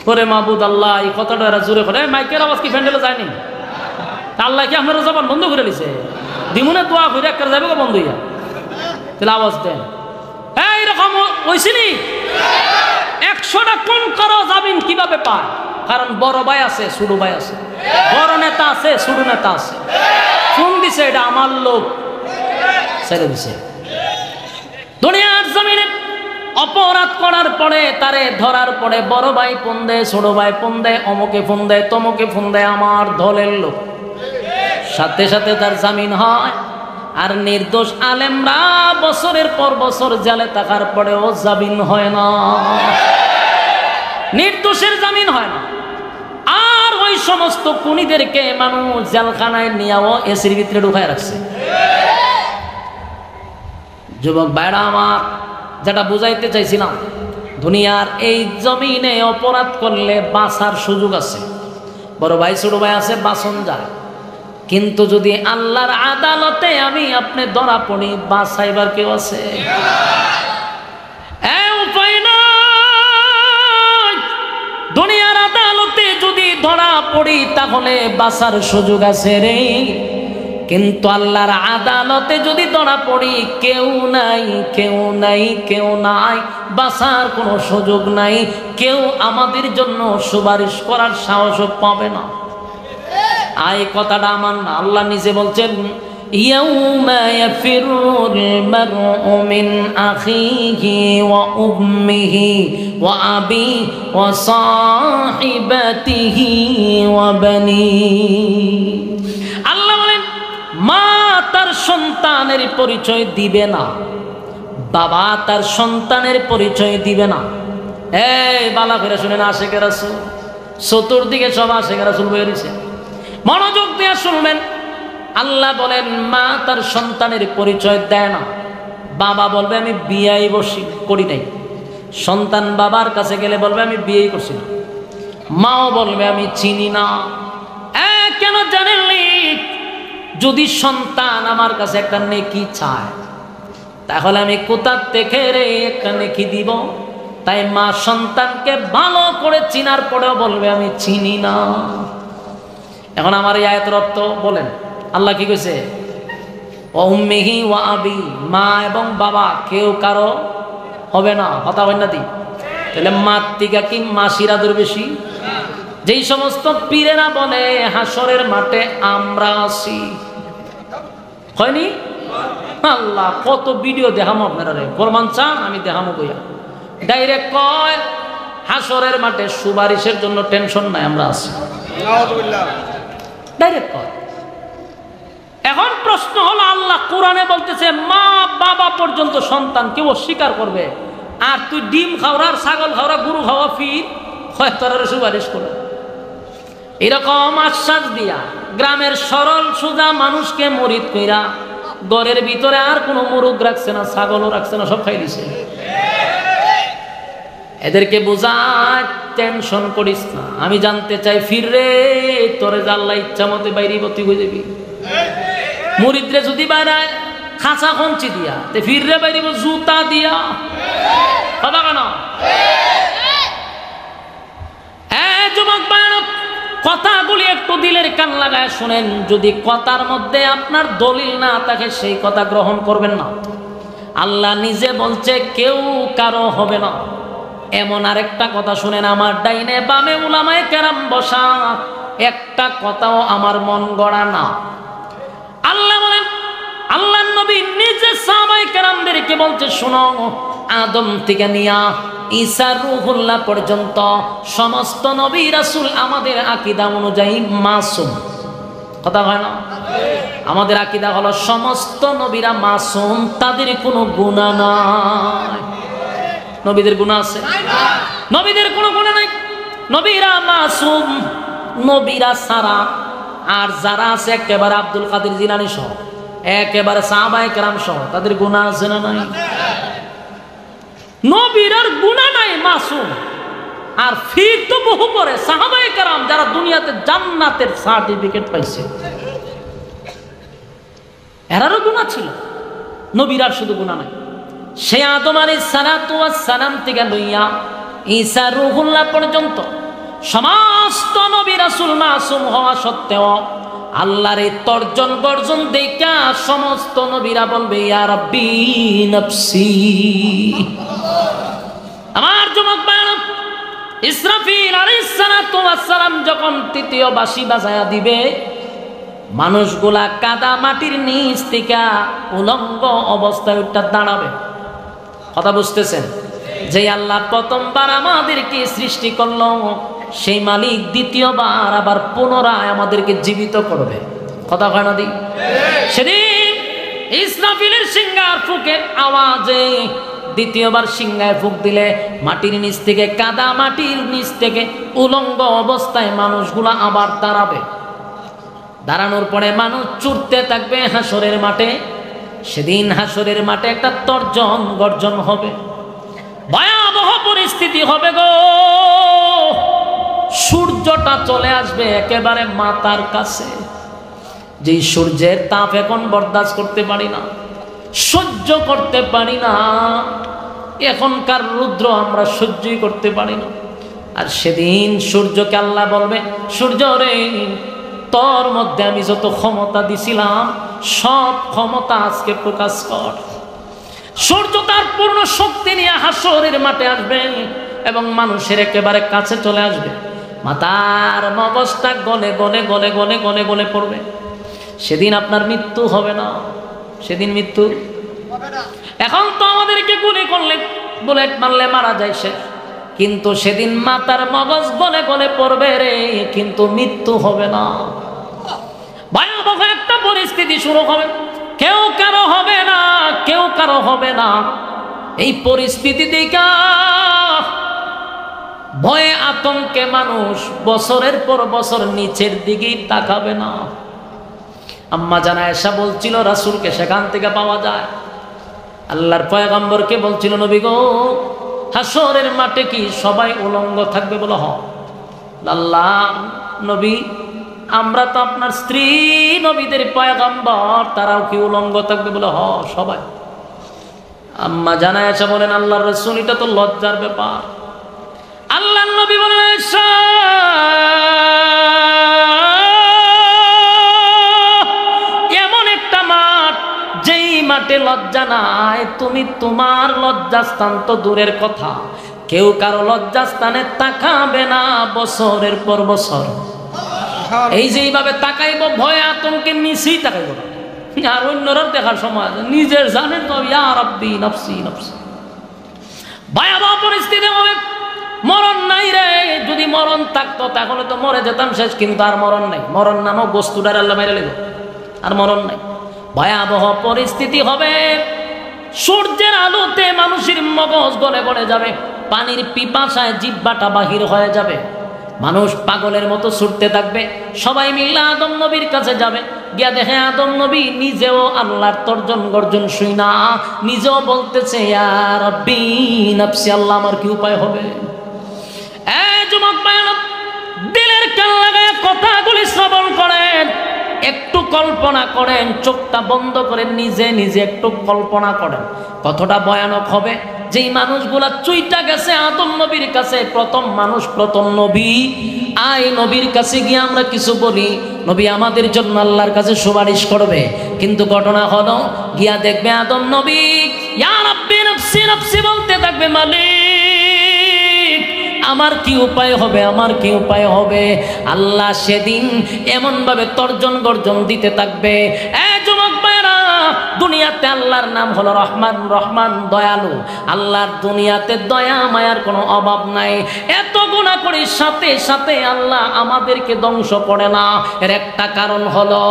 পরে মাহবুদ আল্লাহ এই কথাটা এরা জুড়ে করে, মাইকের আওয়াজ কি প্যান্ডেলে যায়নি? আল্লাহ কি আপনার জবান বন্ধ করে দিছে? দিমুনে দোয়া করে একটা যাবে বন্ধ হইয়া, তাহলে আওয়াজ দেন। এইরকম হয়েছিনি 100টা কোন করো জামিন কিভাবে পায়? কারণ বড় ভাই আছে, ছোট ভাই আছে, বড় নেতা আছে, ছোট নেতা আছে। ফোন দিছে এটা আমার লোক, ছেড়ে দিছে। দুনিয়ার জমিনে অপরাধ করার পরে তারে ধরার পরে বড় ভাই ফোন দেয়, ছোট ভাই ফোন দেয়, অমুকে ফোন দেয়, তমুকে ফোন দেয়, আমার দলের লোক। সাথে সাথে তার জামিন হয়। আর নির্দোষ আলেমরা বছরের পর বছর জেলে থাকার পরেও জামিন হয় না, নির্দোষের জামিন হয় না। আর ওই সমস্ত খুনিদেরকে মানুষ জেলখানায় নিয়েও এসির ভিতরে ঢুকায় রাখছে। যুবক ভাইরা আমার, যেটা বুঝাইতে চাইছিলাম, দুনিয়ার এই জমিনে অপরাধ করলে বাঁচার সুযোগ আছে। বড় ভাই ছোট ভাই আছে, বাঁচন যায়। কিন্তু যদি আল্লাহর আদালতে আমি আপনি ধরা পড়ি, বাঁচাইবার কেউ আছে? উপায় নাই। দুনিয়ার আদালতে যদি ধরা পড়ি তাহলে বাঁচার সুযোগ আছে রে। কিন্তু আল্লাহর আদালতে যদি ধরা পড়ি, কেউ নাই, কেউ নাই, কেউ নাই, বাঁচার কোনো সুযোগ নাই। কেউ আমাদের জন্য সুপারিশ করার সাহসও পাবে না। এই কথাটা আমার না, আল্লাহ নিজে বলছেন, ইয়াউমা ইয়াফিরুল মারউ মিন আখিহি ওয়া উম্মিহি ওয়া আবি ওয়া সাহিবাতিহি ওয়া বানি। আল্লাহ বলেন, মা তার সন্তানের পরিচয় দিবে না, বাবা তার সন্তানের পরিচয় দিবে না। এই বালা করে শুনেন, আশিকে রাসূল চতুর্দিকে সব আশিকে রাসূল বয়ে রয়েছে, মনোযোগ দিয়ে শুনবেন। আল্লাহ বলেন, মা তার সন্তানের পরিচয় দেয় না। বাবা বলবে আমি বিয়াই বসি করি নাই, সন্তান বাবার কাছে গেলে বলবে আমি বিয়ে করছি না, মাও বলবে আমি চিনি না। কেন জানেননি? যদি সন্তান আমার কাছে একটা নেকি চায় তাহলে আমি কোথা থেকে রে একটা নেকি দিব? তাই মা সন্তানকে ভালো করে চিনার পরেও বলবে আমি চিনি না। এখন আমার এই আয়াতের অর্থ বলেন, আল্লাহ কি কইছে? উম্মিহি ওয়া আবি, মা এবং বাবা কেউ কারো হবে না। কথা হয় না দি? তাহলে মার থেকে কি মাসির আদর বেশি? যেই সমস্ত পীরেরা বলে হাসরের মাঠে আমরা আছি, হয়নি? আল্লাহ কত ভিডিও দেখামো আপনারা, রে প্রমাণ চান আমি দেখামো বইয়া। ডাইরেক্ট কয় হাসরের মাঠে সুপারিশের জন্য টেনশন নাই, আমরা আছি। ডাইরেক্ট কয়। এখন প্রশ্ন হলো, আল্লাহ কোরআনে বলতেছে মা বাবা পর্যন্ত সন্তান কেউ অস্বীকার করবে, আর তুই ডিম খাওয়া, ছাগল খাওয়া, গরু খাওয়া ফির হয় তোর সুপারিশ করে। এরকম আশ্বাস দিয়া গ্রামের সরল সোজা মানুষকে মরিদ কইরা ঘরের ভিতরে আর কোনো মুরগ রাখছে না, ছাগলও রাখছে না, সব খাই দিছে। এদেরকে বোঝায় টেনশন করিস না। আমি জানতে চাই ফির রে তোরে জাল্লা ইচ্ছা মতে বাইরে বতি হয়ে যাবি। মুরিদরে যদি বাইরায় খাঁচা খঞ্চি দিয়া, তে ফির রে বাইরে জুতা দিয়া কথা কেন? যুবক বায়ন, কথাগুলি একটু দিলের কান লাগায় শুনেন। যদি কথার মধ্যে আপনার দলিল না থাকে সেই কথা গ্রহণ করবেন না। আল্লাহ নিজে বলছে কেউ কারো হবে না। এমন আরেকটা কথা শুনেন, আমার ডাইনে বামে উলামায়ে কেরাম বসা, একটা কথাও আমার মন গড়া না। আল্লাহ বলেন, আল্লাহ নবী নিজে সাহাবায়ে কেরামদেরকে বলছে শোনো, আদম থেকে নিয়া ঈসা রূহুল্লাহ পর্যন্ত সমস্ত নবী রাসূল আমাদের আকীদা অনুযায়ী মাসুম। কথা হয় না? আমাদের আকীদা হলো সমস্ত নবীরা মাসুম, তাদের কোনো গুনাহ নাই। নবীদের গুনাহ আছে? নবীদের কোনো গুনাহ নাই। নবীরা মাসুম, নবীরা সারা। আর যারা আছে একেবারে আব্দুল কাদের জিলানী সহ, একেবারে সাহাবায়ে কেরাম সহ, তাদের গুনাহ আছে না নাই? নবীর আর গুনাহ নাই, মাসুম। আর ফির তো বহু পরে সাহাবায়ে কেরাম যারা দুনিয়াতে জান্নাতের সার্টিফিকেট পাইছে, এরারও গুনাহ ছিল। নবীর আর শুধু গুনাহ নাই। সে আদম আলাইহিস সালাতু ওয়াস সালাম থেকে লইয়া ঈসা রূহুল্লাহ পর্যন্ত সমস্ত নবী রাসূল মাসুম হওয়া সত্ত্বেও আল্লাহর এই তর্জন গর্জন দেখা সমস্ত নবীরা বলবে ইয়া রাব্বি নফসি। আমার যুবক ভাইরা, ইসরাফিল আলাইহিস সালাতু ওয়াস সালাম যখন তৃতীয় বাঁশি বাজায়া দিবে, মানুষগুলা কাদা মাটির নিচ থেকে উলঙ্গ অবস্থায় উঠে দাঁড়াবে। কথা বুঝতেছেন? যে আল্লাহ প্রথমবার আমাদেরকে সৃষ্টি করলো, সেই মালিক দ্বিতীয়বার আবার পুনরায় আমাদেরকে জীবিত করবে। কথা হয় না দি? সেদিন ইসরাফিলের সিংহার ফুকের আওয়াজে দ্বিতীয়বার সিংহায় ফুক দিলে মাটির নিচ থেকে, কাদা মাটির নিচ থেকে উলঙ্গ অবস্থায় মানুষগুলা আবার দাঁড়াবে। দাঁড়ানোর পরে মানুষ ছুটতে থাকবে হাসরের মাঠে। সেদিন হাসরের মাঠে একটা তর্জন গর্জন হবে, ভয়াবহ পরিস্থিতি হবে গো। সূর্যটা চলে আসবে একেবারে মাথার কাছে, যেই সূর্যের তাপ এখন বরদাস্ত করতে পারি না, সহ্য করতে পারি না। এখনকার রৌদ্র আমরা সহ্যই করতে পারি না। আর সেদিন সূর্যকে আল্লাহ বলবে, সূর্য রে, তোর মধ্যে আমি যত ক্ষমতা দিছিলাম সব ক্ষমতা আজকে প্রকাশ কর। সূর্য তার পূর্ণ শক্তি নিয়ে হাসরের মাঠে আসবে এবং মানুষের একেবারে কাছে চলে আসবে। মাথার মগজটা গলে গলে গলে গলে গলে গলে পড়বে। সেদিন আপনার মৃত্যু হবে না, সেদিন মৃত্যু হবে না। এখন তো আমাদেরকে গুলি করলে, বুলেট মারলে মারা যায় সে, কিন্তু সেদিন মাথার মগজ গলে গলে পড়বে রে, কিন্তু মৃত্যু হবে না। ভয়াবহ একটা পরিস্থিতি শুরু হবে, কেউ কারো হবে না, কেউ কারো হবে না। এই পরিস্থিতি দেখা ভয়ে আতঙ্কে মানুষ বছরের পর বছর নিচের দিকেই তাকাবে না। আম্মা জান আয়েশা বলছিল রাসূলকে সেখান থেকে পাওয়া যায়। আল্লাহর পয়গম্বরকে বলছিল, নবী গো, হাসরের মাঠে কি সবাই উলঙ্গ থাকবে? বলো হ। আল্লাহ নবী, আমরা তো আপনার স্ত্রী নবীদের পয়গম্বর, তারাও কি উলঙ্গ থাকবে? বলে হ, সবাই। আম্মা জানায় আয়েশা বলেন, আল্লাহর রাসূল, এটা তো লজ্জার ব্যাপার। আল্লাহর নবী বলেন, আয়েশা এমন একটা মাঠ, যেই মাঠে লজ্জা নাই, তুমি তোমার লজ্জাস্থান তো দূরের কথা, কেউ কারো লজ্জাস্থানে তাকাবে না বছরের পর বছর। এই যে এইভাবে তাকাইব, ভয় আতঙ্কের নিচেই তাকাইব, আর অন্যরা দেখার সময় নিজের জানেন তো, ইয়া রাব্বি নফসি নফসি। ভয়াবহ পরিস্থিতি হবে। মরণ নাই রে, যদি মরণ থাকতো তাহলে তো মরে যেতাম শেষ, কিন্তু আর মরণ নাই। মরণ নামক বস্তুটার আল্লাহ মেরে লেগ, আর মরণ নাই। ভয়াবহ পরিস্থিতি হবে। সূর্যের আলোতে মানুষের মগজ গলে গলে যাবে, পানির পিপাসায় জিহ্বাটা বাহির হয়ে যাবে, মানুষ পাগলের মতো ছুটতে থাকবে। সবাই মিলে আদম নবীর কাছে যাবে, গিয়া দেখে আদম নবী নিজেও আল্লাহর তর্জন গর্জন শুই না, নিজেও বলতেছে, ইয়া রাব্বি নফসি, আল্লাহ আমার কি উপায় হবে? যুবক ভাইরা, দিলের কান লাগায় কথাগুলি শ্রবণ করেন, একটু কল্পনা করেন, চোখটা বন্ধ করেন, নিজে নিজে একটু কল্পনা করেন কতটা ভয়ানক হবে। যেই মানুষগুলা চুইটা গেছে আদম নবীর কাছে, প্রথম মানুষ, প্রথম নবী, আই নবীর কাছে গিয়ে আমরা কিছু বলি, নবী আমাদের জন্য আল্লাহর কাছে সুপারিশ করবে। কিন্তু ঘটনা হলো, গিয়া দেখবে আদম নবী ইয়া রাব্বি নফসি নফসি বলতে থাকবে, মালিক আমার কি উপায় হবে, আমার কি উপায় হবে? আল্লাহ সেদিন এমন ভাবে তর্জন গর্জন দিতে থাকবে। যুবক ভাইরা, দুনিয়াতে আল্লাহর নাম হলো রহমান, রহমান দয়ালু। আল্লাহর দুনিয়াতে দয়া মায়ার কোনো অভাব নাই। এত গুনাহ করি, সাথে সাথে আল্লাহ আমাদেরকে ধ্বংস করে না। এর একটা কারণ হলো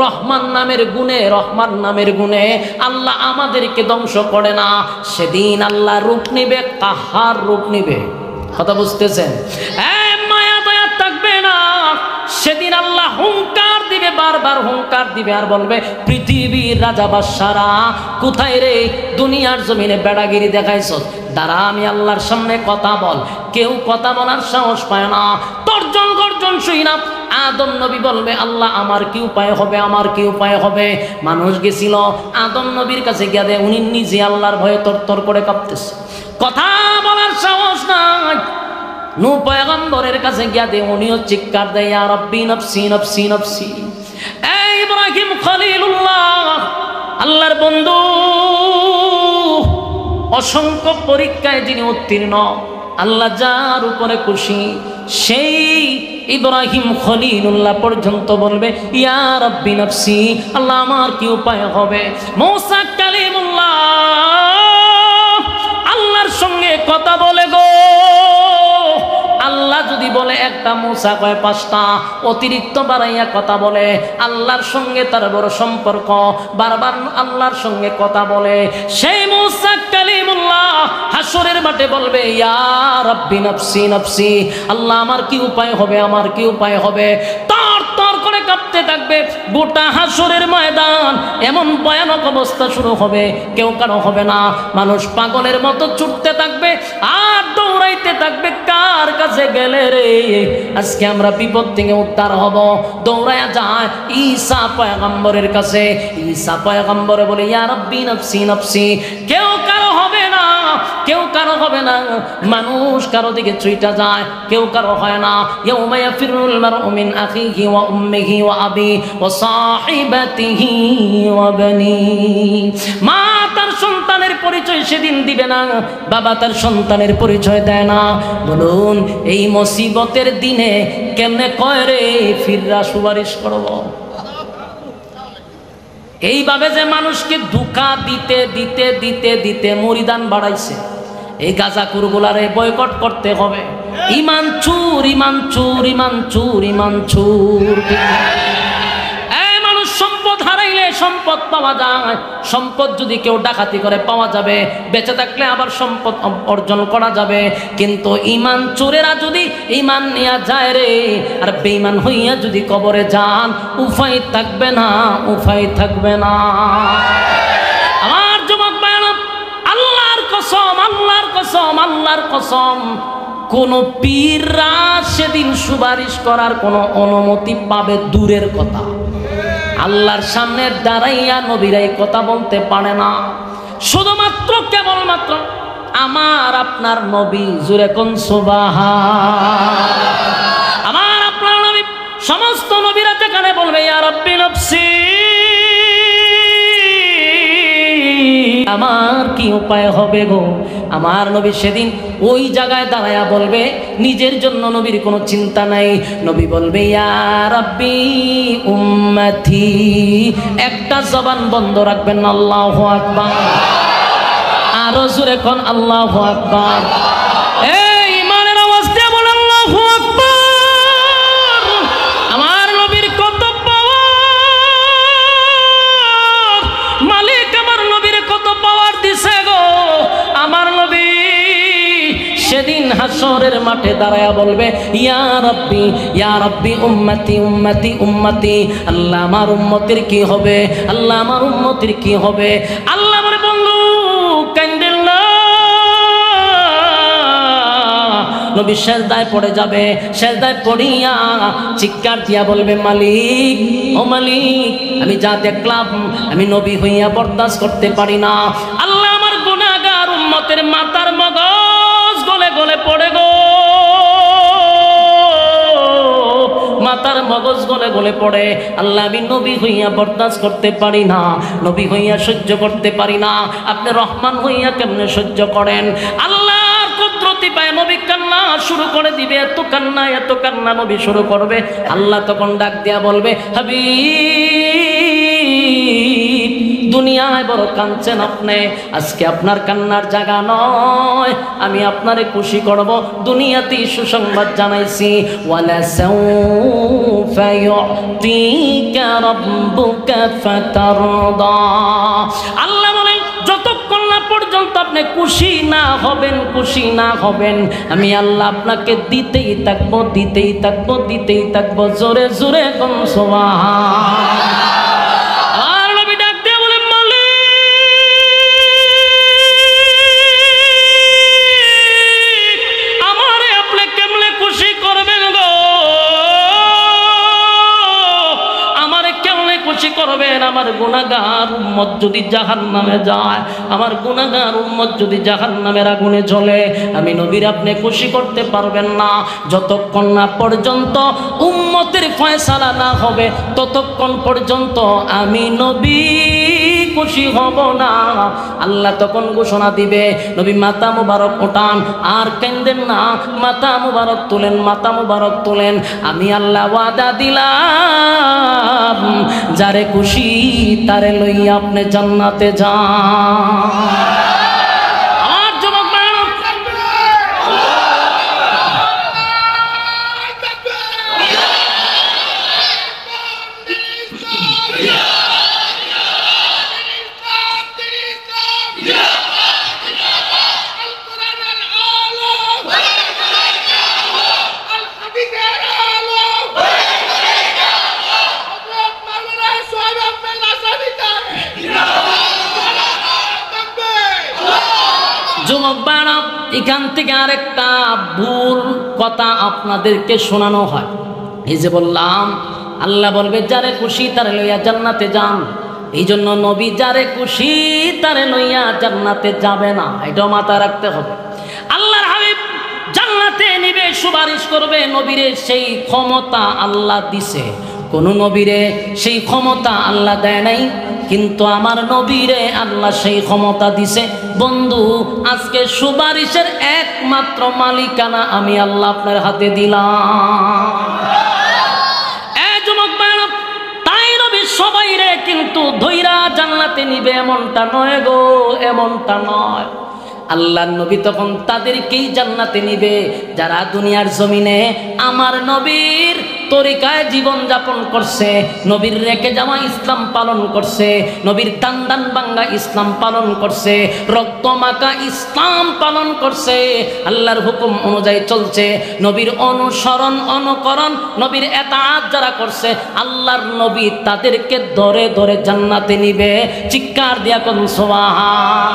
রহমান নামের গুণে, রহমান নামের গুণে আল্লাহ আমাদেরকে ধ্বংস করে না। সেদিন আল্লাহ রূপ নিবে, কাহার রূপ নিবে। কথা বুঝতেছেন? মায়া দয়া থাকবে না। সেদিন আল্লাহ হুঙ্কার দিবে, বারবার হুঙ্কার দিবে, আর বলবে, পৃথিবীর রাজা বাদশারা কোথায় রে? দুনিয়ার জমিনে বেড়াগিরি দেখাইছস, দাঁড়া আমি আল্লাহর সামনে কথা বল। কেউ কথা বলার সাহস পায় না, তর্জন গর্জন শুই না। আদম নবী বলবে, আল্লাহ আমার কি উপায় হবে, আমার কি উপায় হবে? মানুষ গেছিল আদম নবীর কাছে গিয়ে, উনি নিজে আল্লাহর ভয়ে তরতর করে কাঁপতেছে, কথা বলার সাহস নাই। নূহ পয়গম্বরের কাছে গিয়া দে, উনিও চিৎকার দেয়, ইয়া রাব্বি নফসি নফসি নফসি। ইব্রাহিম খলিলুল্লাহ, আল্লাহর বন্ধু, অসংখ্য পরীক্ষায় যিনি উত্তীর্ণ, আল্লাহ যার উপরে খুশি, সেই ইব্রাহিম খলিলুল্লাহ পর্যন্ত বলবে, ইয়া রাব্বি নফসি, আল্লাহ আমার কি উপায় হবে? মূসা কালিমুল্লাহ আল্লাহর সঙ্গে কথা বলে গো, আল্লাহ যদি বলে একটা, মূসা কয় পাঁচটা, অতিরিক্ত বাড়াইয়া কথা বলে। আল্লাহর সঙ্গে তার বড় সম্পর্ক, বারবার আল্লাহর সঙ্গে কথা বলে। সেই মূসা কালিমুল্লাহ হাসরের মাঠে বলবে, ইয়া রাব্বি নফসি নফসি, আল্লাহ আমার কি উপায় হবে, আমার কি উপায় হবে? তর তর করে কাঁপতে থাকবে গোটা হাসরের ময়দান। এমন ভয়ানক অবস্থা শুরু হবে, কেউ কারো হবে না। মানুষ পাগলের মতো ছুটতে থাকবে আর দৌড়াইতে থাকবে, কার কাছে গেলে রে আজকে আমরা বিপদ থেকে উদ্ধার হব? দৌড়ায়া যায় ঈসা পয়গম্বরের কাছে। ঈসা পয়গম্বরে বলে, ইয়া রাব্বি নফসি নফসি। কেউ কারো হবে না, কেউ কারো হবে না। মানুষ কারো দিকে ছুটে যায়, কেউ কারো হয় না। ইয়াউমা ইয়াফিরুল মারউ মিন আখিহি ওয়া উম্মিহি ওয়া আবি ওয়া সাহিবাতিহি ওয়া বানি। মা তার সন্তানের পরিচয় সেদিন দিবে না, বাবা তার সন্তানের পরিচয় দেয় না। বলুন, এই মুসিবতের দিনে কেমনে কয় রে ফিররা সুপারিশ করব? এইভাবে যে মানুষকে ধোঁকা দিতে দিতে দিতে দিতে মরিদান বাড়াইছে, এই গাজাকুরগুলারে বয়কট করতে হবে। ইমান চুর, ইমান চুর, ইমান চুর, ইমান চুর। মানুষ সম্পদ হারাইলে সম্পদ পাওয়া যায়, সম্পদ যদি কেউ ডাকাতি করে পাওয়া যাবে, বেঁচে থাকলে আবার সম্পদ অর্জন করা যাবে। কিন্তু ইমান চোরেরা যদি ইমান নিয়ে যায় রে, আর বেঈমান হইয়া যদি কবরে যান, উপায় থাকবে না, উপায় থাকবে না। আমার যুবক ভাইরা, আল্লাহর কসম, আল্লাহর কসম কসম, আল্লাহর কসম, কোন পীররা সেদিন সুপারিশ করার কোন অনুমতি পাবে দূরের কথা, আল্লাহর সামনে দাঁড়াইয়া নবীরাই কথা বলতে পারে না। শুধুমাত্র কেবলমাত্র আমার আপনার নবী, জুরে কোন সুবহান, আমার আপনার নবী, সমস্ত নবীরা যেখানে বলবে ইয়া রাব্বি নফসি, আমার কি উপায় হবে গো, আমার নবী সেদিন ওই জায়গায় দাঁড়ায়া বলবে, নিজের জন্য নবীর কোনো চিন্তা নাই। নবী বলবে ইয়া রাব্বি উম্মতি, একটা জবান বন্ধ রাখবেন, আল্লাহু আকবার, আরো জোরে কোন আল্লাহু আকবার। এই ইমানের আওয়াজ দিয়ে বলেন আল্লাহু আকবার। আমার নবীর কত পাওয়ার, মালিক আমার নবীর কত পাওয়ার দিছে গো। আমার নবী সেদিন হাসরের মাঠে দাঁড়ায়া বলবে ইয়া রাব্বি উম্মতি উম্মতি উম্মতি, আল্লাহ আমার উম্মতের কি হবে, আল্লাহ আমার উম্মতের কি হবে। আল্লাহ বলে বন্ধু কান্দেন না, নবী সেজদায় পড়ে যাবে, সেজদায় পড়িয়া চিৎকার দিয়া বলবে মালিক, ও মালিক, আমি যা দেখলাম আমি নবী হইয়া বরদাস্ত করতে পারি না। আল্লাহ আমার গুনাহগার উম্মতের মাথার মগজ গলে গলে পড়ে গো, মাথার মগজ গলে গলে পড়ে। আল্লাহ আমি নবী হইয়া বরদাস্ত করতে পারি না, নবী হইয়া সহ্য করতে পারি না। আপনি রহমান হইয়া কেমনে সহ্য করেন? আল্লাহর কুদরতি পায় নবী কান্না শুরু করে দিবে, এত কান্না এত কান্না নবী শুরু করবে। আল্লাহ তখন ডাক দিয়া বলবে হাবিব, দুনিয়ায় বড় কাঁদছেন আপনি, আজকে আপনার কান্নার জায়গা নয়, আমি আপনারে খুশি করব। দুনিয়াতেই সুসংবাদ জানাইছি, ওয়ালা সাউফা ইউতিকা রাব্বুকা ফাতারদা। আল্লাহ বলেন যতক্ষণ না পর্যন্ত আপনি খুশি না হবেন, খুশি না হবেন, আমি আল্লাহ আপনাকে দিতেই থাকবো, দিতেই থাকবো, দিতেই থাকবো। জোরে জোরে কোন সুবহান। আমার গুনাহগার উম্মত যদি জাহান্নামে যায়, আমার গুনাহগার উম্মত যদি জাহান্নামের আগুনে জ্বলে, আমি নবীর আপনি খুশি করতে পারবেন না। যতক্ষণ না পর্যন্ত উম্মতের ফয়সালা না হবে, ততক্ষণ পর্যন্ত আমি নবী খুশি হব না। আল্লাহ তখন ঘোষণা দিবে, নবী মাথা মুবারক ওঠান, আর কেন্দেন না, মাথা মুবারক তুলেন, মাথা মুবারক তুলেন। আমি আল্লাহ ওয়াদা দিলাম, যারে খুশি তারে লইয়া আপনি জান্নাতে যান। আমার যুবক মানুষ, যুবক বাড়া, এখান থেকে আরেকটা ভুল কথা আপনাদেরকে শোনানো হয়। এই যে বললাম, আল্লাহ বলবে যারে খুশি তারে লইয়া জান্নাতে যান, এই জন্য নবী যারে খুশি তারে লইয়া জান্নাতে যাবে না, এটাও মাথায় রাখতে হবে। আল্লাহর হাবিব জান্নাতে নিবে, সুপারিশ করবে, নবীরে সেই ক্ষমতা আল্লাহ দিছে। কোন নবীরে সেই ক্ষমতা আল্লাহ দেয় নাই, কিন্তু আমার নবীরে আল্লাহ সেই ক্ষমতা দিছে। বন্ধু, আজকে সুপারিশের একমাত্র মালিকানা আমি আল্লাহ আপনার হাতে দিলাম। যুবক বাড়া, তাই নবী সবাই রে কিন্তু ধৈরা জান্নাতে নিবে এমনটা নয় গো, এমনটা নয়। আল্লাহর নবী তখন তাদেরকেই জান্নাতে নিবে যারা দুনিয়ার জমিনে আমার নবীর তরিকায় জীবন যাপন করছে, নবীর রেখে যাওয়া ইসলাম পালন করছে, নবীর দান দান বাঙ্গা ইসলাম পালন করছে, রক্ত মাখা ইসলাম পালন করছে, আল্লাহর হুকুম অনুযায়ী চলছে, নবীর অনুসরণ অনুকরণ নবীর এতাআত যারা করছে, আল্লাহর নবী তাদেরকে ধরে ধরে জান্নাতে নিবে। চিৎকার দিয়া কোন সুবহান।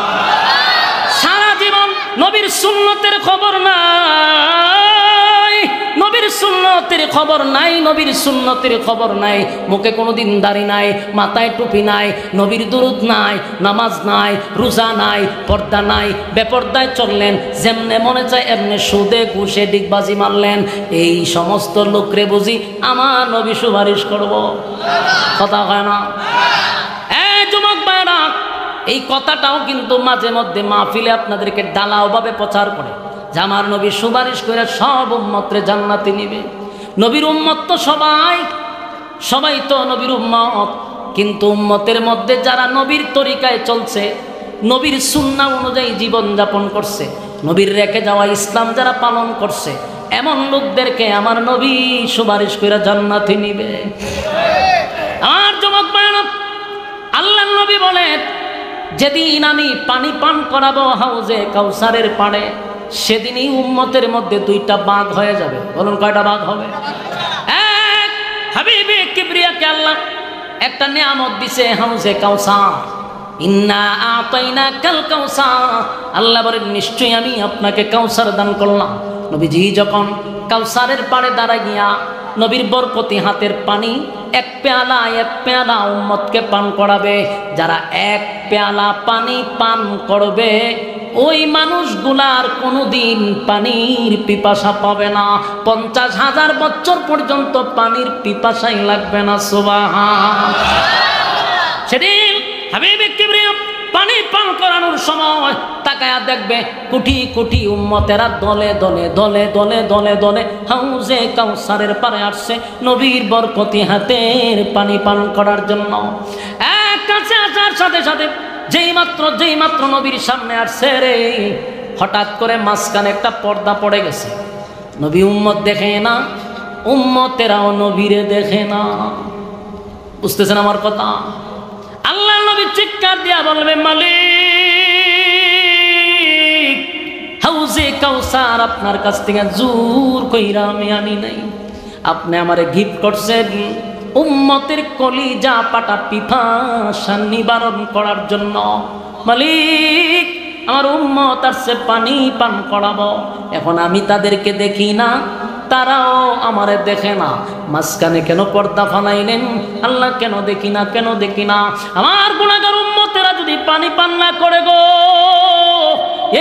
সারা জীবন নবীর সুন্নতের খবর নাই, নবীর সুন্নতের খবর নাই, নবীর সুন্নতের খবর নাই। মুখে কোনোদিন দাড়ি নাই, মাথায় টুপি নাই, নবীর দুরুদ নাই, নামাজ নাই, রোজা নাই, পর্দা নাই, বেপর্দায় চললেন, যেমনে মনে চায় এমনি সুদে ঘুষে ডিগবাজি মারলেন। এই সমস্ত লোকরে বুঝি আমার নবী সুপারিশ করব? কথা হয় না? যুবক ভাইরা, এই কথাটাও কিন্তু মাঝে মধ্যে মাহফিলে আপনাদেরকে ডালাওভাবে প্রচার করে যে আমার নবী সুপারিশ করে সব উম্মতরে জান্নাতে নিবে। নবীর উম্মত তো সবাই তো নবীর উম্মত, কিন্তু উম্মতের মধ্যে যারা নবীর তরিকায় চলছে, নবীর সুন্নাহ অনুযায়ী জীবন যাপন করছে, নবীর রেখে যাওয়া ইসলাম যারা পালন করছে, এমন লোকদেরকে আমার নবী সুপারিশ করে জান্নাতে নিবে। আমার যুবক ভাইরা, আল্লাহর নবী বলেন যেদিন আমি পানি পান করাবো হাউজে কাউসারের পাড়ে, সেদিনই উম্মতের মধ্যে দুইটা বাঘ হয়ে যাবে। বলুন কয়টা বাঘ হবে? এক, হাবিবে কিবরিয়াকে আল্লাহ একটা নিয়ামত দিছে, হাউজে কাউসার। ইন্না আতাইনাকাল কাউসার, আল্লাহ বলেন নিশ্চয়ই আমি আপনাকে কাউসার দান করলাম। নবীজি যখন কাউসারের পাড়ে দাঁড়া গিয়া নবীর বরকতি হাতের পানি এক পেয়ালা উম্মতকে পান করাবে, যারা এক পেয়ালা পানি পান করবে ওই মানুষগুলার কোনোদিন পানির পিপাসা পাবে না, 50,000 বছর পর্যন্ত পানির পিপাসাই লাগবে না। সুবহান। সেদিন হাবিবে কিবরিয়া পানি পান করানোর সময় তাকায়া দেখবে কোটি কোটি উম্মতেরা দলে দলে দলে দলে দলে দলে হাউজে কাউসারের পারে আসছে নবীর বরকতি হাতের পানি পান করার জন্য। এক কাছে আসার সাথে সাথে যেই মাত্র নবীর সামনে আসছে রে, হঠাৎ করে মাঝখানে একটা পর্দা পড়ে গেছে। নবী উম্মত দেখে না, উম্মতেরাও নবীরে দেখে না। বুঝতেছেন আমার কথা? আল্লাহ নবী চিৎকার দিয়া বলবে, মালিক, হাউজে কাউসার আপনার কাছ থেকে জোর কইরা আমি আনি নাই, আপনি আমারে গিফট করছেন উম্মতের কলিজা পাটা পিপাসা নিবারণ করার জন্য। মালিক, আমার উম্মত আসছে পানি পান করাবো, এখন আমি তাদেরকে দেখি না, তারাও আমারে দেখে না, মাঝখানে কেন পর্দা ফালাইলেন আল্লাহ? কেন দেখি না, কেন দেখি না? আমার গুনাহগার উম্মতেরা যদি পানি পান না করে গো,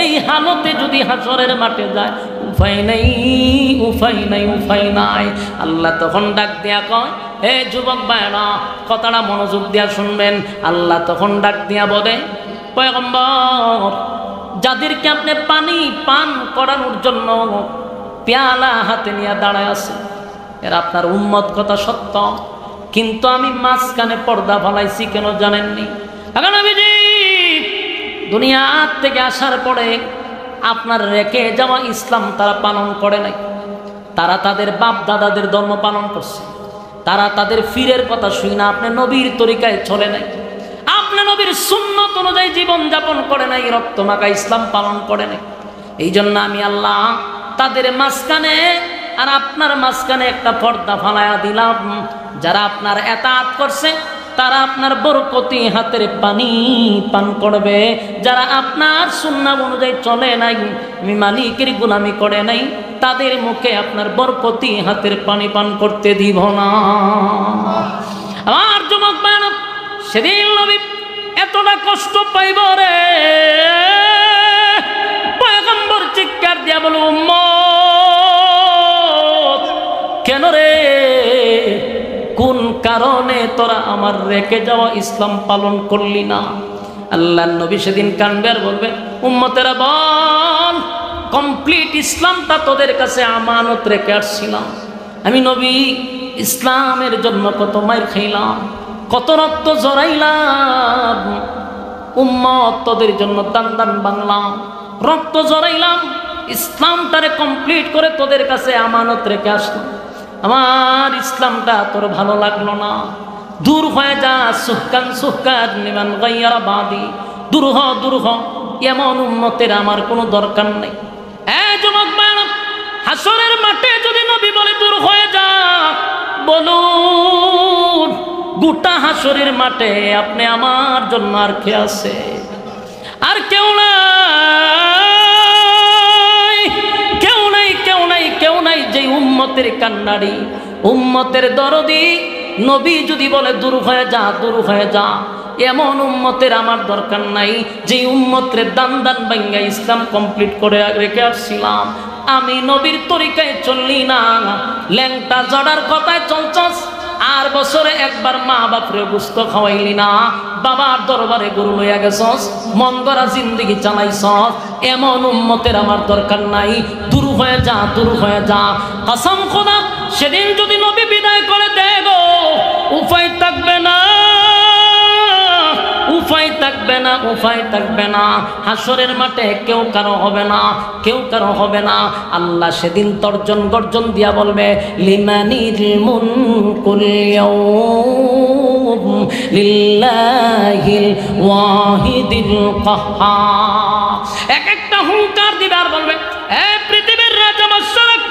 এই হালতে যদি হাসরের মাঠে যায়, উপায় নাই, উপায় নাই, উপায় নাই। আল্লাহ তখন ডাক দিয়া কয়, হে যুবক ভাইরা, কথাটা মনোযোগ দিয়া শুনবেন। আল্লাহ তখন ডাক দিয়া বলে, পয়গম্বর, যাদেরকে আপনি পানি পান করানোর জন্য পেয়ালা হাতে নিয়ে দাঁড়ায় আছে, এরা আপনার উম্মত, কথা সত্য, কিন্তু আমি মাঝখানে পর্দা ফলাইছি, কেন জানেননি? নবীজি দুনিয়া থেকে আসার পরে আপনার রেখে যাওয়া ইসলাম তারা পালন করে নাই, তারা তাদের বাপ দাদাদের ধর্ম পালন করছে, তারা তাদের ফিরের কথা শুই না, আপনি নবীর তরিকায় চলে নাই, আপনি নবীর সুন্নত অনুযায়ী জীবন যাপন করে নাই, রক্ত মাখা ইসলাম পালন করে নাই। এই জন্য আমি আল্লাহ তাদের মাঝখানে আর আপনার মাঝখানে একটা পর্দা ফালায়া দিলাম। যারা আপনার এতাত করছে তারা আপনার বরকতি হাতের পানি পান করবে, যারা আপনার সুন্নাহ অনুযায়ী চলে নাই, আমি মালিকের গোলামি করে নাই, তাদের মুখে আপনার বরকতি হাতের পানি পান করতে দিব না। আমার যুবক ভাইরা, সেদিন নবী এতটা কষ্ট পাইব রে, পয়গম্বর চিৎকার দিয়া বলো, উম্মত কেন রে, কোন কারণে তোরা আমার রেখে যাওয়া ইসলাম পালন করলি না? আল্লাহ নবী সেদিন কানবে আর বলবে, উম্মতেরা বল, কমপ্লিট ইসলামটা তোদের কাছে আমানত রেখে আসছিলাম। আমি নবী ইসলামের জন্য কত মাইর খাইলাম, কত রক্ত জড়াইলাম, উম্মত তোদের জন্য দান দান বাংলাম, রক্ত জড়াইলাম, ইসলামটারে কমপ্লিট করে তোদের কাছে আমানত রেখে আসলাম। আমার ইসলামটা তোর ভালো লাগলো না, দূর হয়ে যা, সুহকান সুহকান লিমান গায়্যারা বাদি, দূর হ, দূর হ, এমন উম্মতের আমার কোনো দরকার নেই। যুবক ভাইরা, হাসরের মাঠে যদি নবী বলে দূর হয়ে যা, বলুন গোটা হাসরের মাঠে আপনি আমার জন্য আর কে আছে? আর কেউ না। কেউ নাই যে উম্মতের কান্নারি, উম্মতের দরদি। নবী যদি বলে দূর হয়ে যা, দূর হয়ে যা, এমন উম্মতের আমার দরকার নাই যে উম্মতের দান দান ভাঙ্গা ইসলাম কমপ্লিট করে রেখে আসছিলাম। আমি নবীর তরিকায় চললি না, ল্যাংটা জড়ার কথায় চলছস, আর বছরে একবার মা বাপরে গুস্ত খাওয়াইলি না, বাবার দরবারে গরু লইয়া গেছস, মন গড়া জিন্দেগি চালাইছস, এমন উম্মতের আমার দরকার নাই। দূর হয়ে যা, দূর হয়ে যা। কসম খোদা, সেদিন যদি নবী বিদায় করে দেয় গো, উপায় থাকবে না, উপায় থাকবে না, উপায় থাকবে না। হাসরের মাঠে কেউ কারো হবে না, কেউ কারো হবে না। আল্লাহ সেদিন তর্জন গর্জন দিয়া বলবে, লিমানিল মুলকুল ইয়াউম লিল্লাহিল ওয়াহিদিল কাহ্হার। এক একটা হুঙ্কার দিবে আর বলবে, এ পৃথিবীর রাজা মাশরাক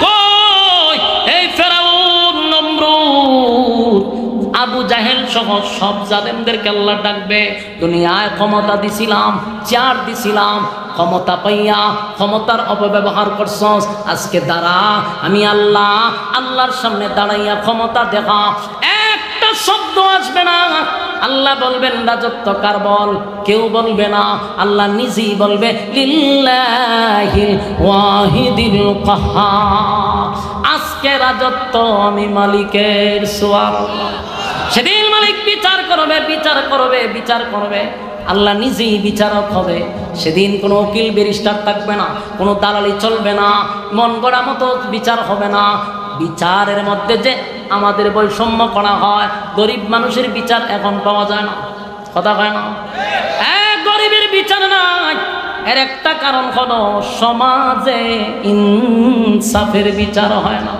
কই, এই ফেরাউন, নমরুদ, আবু জাহেল সহ সব জালেমদেরকে আল্লাহ ডাকবে। দুনিয়ায় ক্ষমতা দিছিলাম, চেয়ার দিছিলাম, ক্ষমতা পাইয়া ক্ষমতার অপব্যবহার করছস, আজকে দাঁড়া, আমি আল্লাহ, আল্লাহর সামনে দাঁড়াইয়া ক্ষমতা দেখা। একটা শব্দ আসবে না। আল্লাহ বলবেন রাজত্ব কার বল, কেউ বলবে না, আল্লাহ নিজেই বলবে, লিল্লাহিল ওয়াহিদিল কাহ্হার। আজকে রাজত্ব আমি মালিকের। সুবহানাল্লাহ। সেদিন মালিক বিচার করবে, বিচার করবে, বিচার করবে। আল্লাহ নিজেই বিচারক হবে। সেদিন কোনো উকিল ব্যারিস্টার থাকবে না, কোনো দালালি চলবে না, মন গড়া মতো বিচার হবে না। বিচারের মধ্যে যে আমাদের বৈষম্য করা হয়, গরিব মানুষের বিচার এখন পাওয়া যায় না, কথা হয় না, গরিবের বিচার নাই। এর একটা কারণ হলো সমাজে ইনসাফের বিচার হয় না।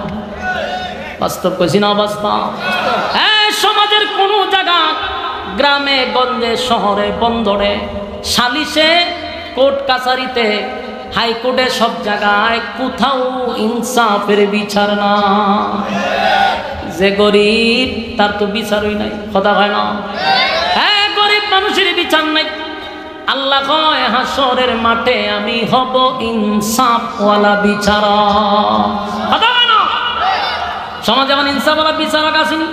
বাস্তব কইছি না, বাস্তব। সমাজের কোনো জায়গা, গ্রামে গঞ্জে, শহরে, বন্দরে, সালিশে, কোর্ট কাছারিতে, হাইকোর্টে, সব জায়গায় কোথাও ইনসাফের বিচার না। যে গরিব তার তো বিচারই নাই, কথা হয় না, গরিব মানুষের বিচার নাই। আল্লাহ কয় হাসরের মাঠে আমি হব ইনসাফওয়ালা বিচারক, কথা হয় না। সমাজে এখন ইনসাফওয়ালা বিচারক আসেনি।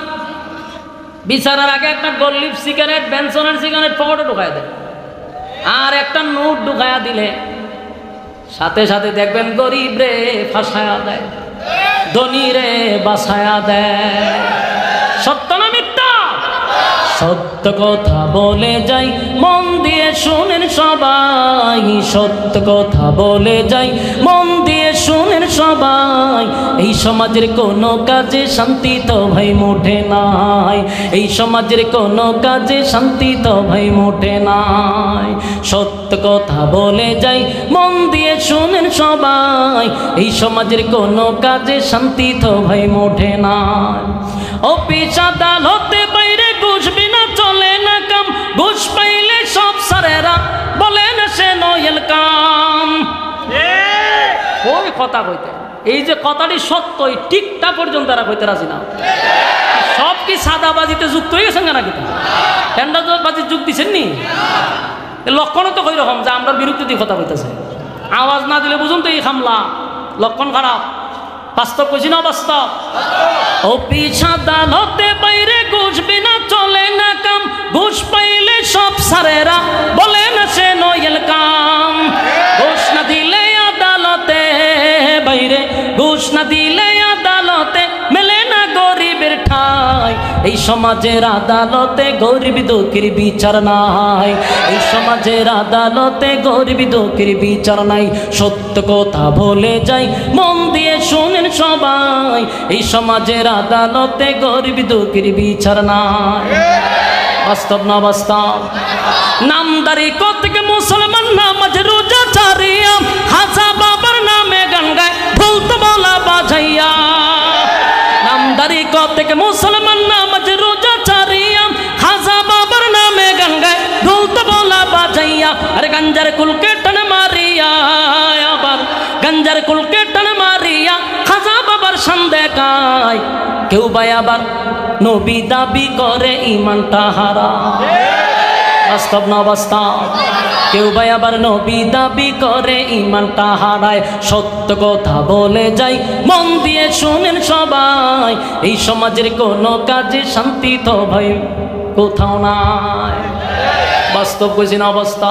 বিচারের আগে একটা গল্লিপ সিগারেট, বেনসনের সিগারেট পকেটে ঢুকায় দেয়, আর একটা নোট ঢুকায়া দিলে সাথে সাথে দেখবেন গরিব রে ফাঁসায়া দেয়, ধনী রে বাসায়া দেয়। সত্য না মিথ্যা? সত্য কথা বলে যাই, মন দিয়ে শুনেন সবাই, সত্য কথা বলে যাই, মন দিয়ে শুনেন সবাই। এই সমাজের কোনো কাজে শান্তি তো ভাই মোটে নাই, এই সমাজের কোনো কাজে শান্তি তো ভাই মোটে নাই। সত্য কথা বলে যাই, মন দিয়ে শুনেন সবাই, এই সমাজের কোনো কাজে শান্তি তো ভাই মোটে নাই। অফিস আদালতে বাইরে ঘুষ বিনা চলে না কাম, ঘুষ পাইলে সব সারেরা বলে না সে নয়েল কাম। ওই কথা কইতে, এই যে কথাটি সত্য, এই ঠিকটা পর্যন্ত তারা কইতে রাজি না। সব কি সাদাবাজিতে যুক্ত হয়ে গেছেন নাকি? টেন্ডারবাজির যুগ দিচ্ছেন নি? লক্ষণও তো কই রকম যে আমরা বিরুদ্ধে দিয়ে কথা কইতেছে। আওয়াজ না দিলে বুঝুন তো এই হামলা লক্ষণ খারাপ। বাস্তব কইছি না, বাস্তব। অফিস আদালতে বাইরে ঘুষ বিনা চলে না কাম, ঘুষ পাইলে সব সারেরা বলে না সে নয়েল কাম। ঘুষ না দিলে আদালতে বাইরে, ঘুষ না দিলে আদালতে মেলে না গরিবের ঠাই। এই সমাজের আদালতে গরিব দুঃখীর বিচার নাই, এই সমাজের আদালতে গরিব দুঃখীর বিচার নাই। সত্য কথা বলে যাই, মন দিয়ে শুনেন সবাই, এই সমাজের আদালতে গরিব দুঃখীর বিচার নাই। বাস্তব না বাস্তব? নামদারি কতকে মুসলমান নামাজ রোজা ছাড়িয়া, হাসা বাবার নামে গান গায় ভুলতে বলা বাজাইয়া। নামদারি কতকে মুসলমান নামাজ রোজা ছাড়িয়া, হাসা বাবার নামে গান গায় ভুলতে বলা বাজাইয়া। আরে গঞ্জার কুলকে টান মারিয়া, আবার গঞ্জার কুলকে টান মারিয়া খাজা বাবার শান দেখায়। কেউ ভাই আবার নবী দাবি করে ইমানটা হারা। বাস্তব না বাস্তব? কেউ ভাই আবার নবী দাবি করে ঈমানটা হারায়, সত্য কথা বলে যাই মন দিয়ে শুনেন সবাই, এই সমাজের কোনো কাজে শান্তি তো ভাই কোথাও নাই। বাস্তব বুঝিন অবস্থা।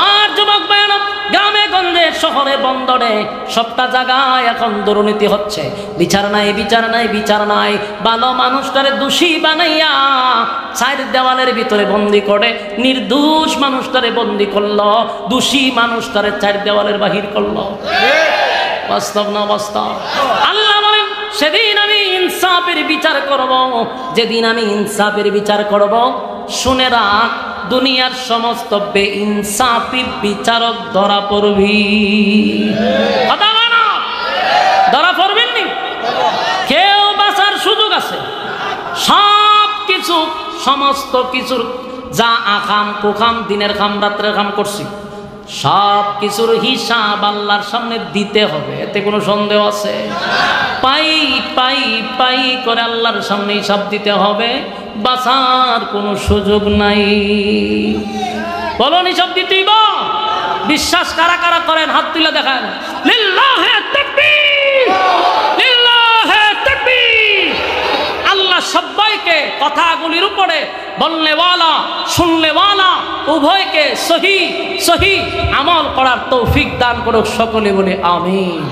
আর যুবক ভাইরা, গ্রামে গঞ্জে শহরে বন্দরে সবটা জায়গায় এখন দুর্নীতি হচ্ছে, বিচার নাই বিচার নাই বিচার নাই। ভালো মানুষটারে দোষী বানাইয়া চার দেওয়ালের ভিতরে বন্দি করে, নির্দোষ মানুষটারে বন্দি করলো, দোষী মানুষটারে চার দেওয়ালের বাহির করলো। বাস্তব না বাস্তব? আল্লাহ বলেন সেদিন আমি ইনসাফের বিচার করব, যেদিন আমি ইনসাফের বিচার করব, শুনে রাখ দুনিয়ার সমস্ত বেইনসাফি বিচারক ধরা পড়বি। কথা বলো, ধরা পড়বেন নি? কেউ বাঁচার সুযোগ আছে? সব কিছু সমস্ত কিছুর যা আকাম কুকাম দিনের কাম রাত্রের কাম করছি, সব কিছুর হিসাব আল্লাহর সামনে দিতে হবে, এতে কোনো সন্দেহ আছে? পাই পাই পাই করে আল্লাহর সামনে হিসাব দিতে হবে, বাঁচার কোনো সুযোগ নাই। বলুন হিসাব দিতেই বা বিশ্বাস কারা কারা করেন? হাত তুলে দেখান। লিল্লাহে তাকবীর, লিল্লাহে তাকবীর। আল্লাহ সবাইকে কথাগুলির উপরে বলনেওয়ালা শুননেওয়ালা উভয়কে সহি সহি আমল করার তৌফিক দান করুক। সকলে বলে আমিন।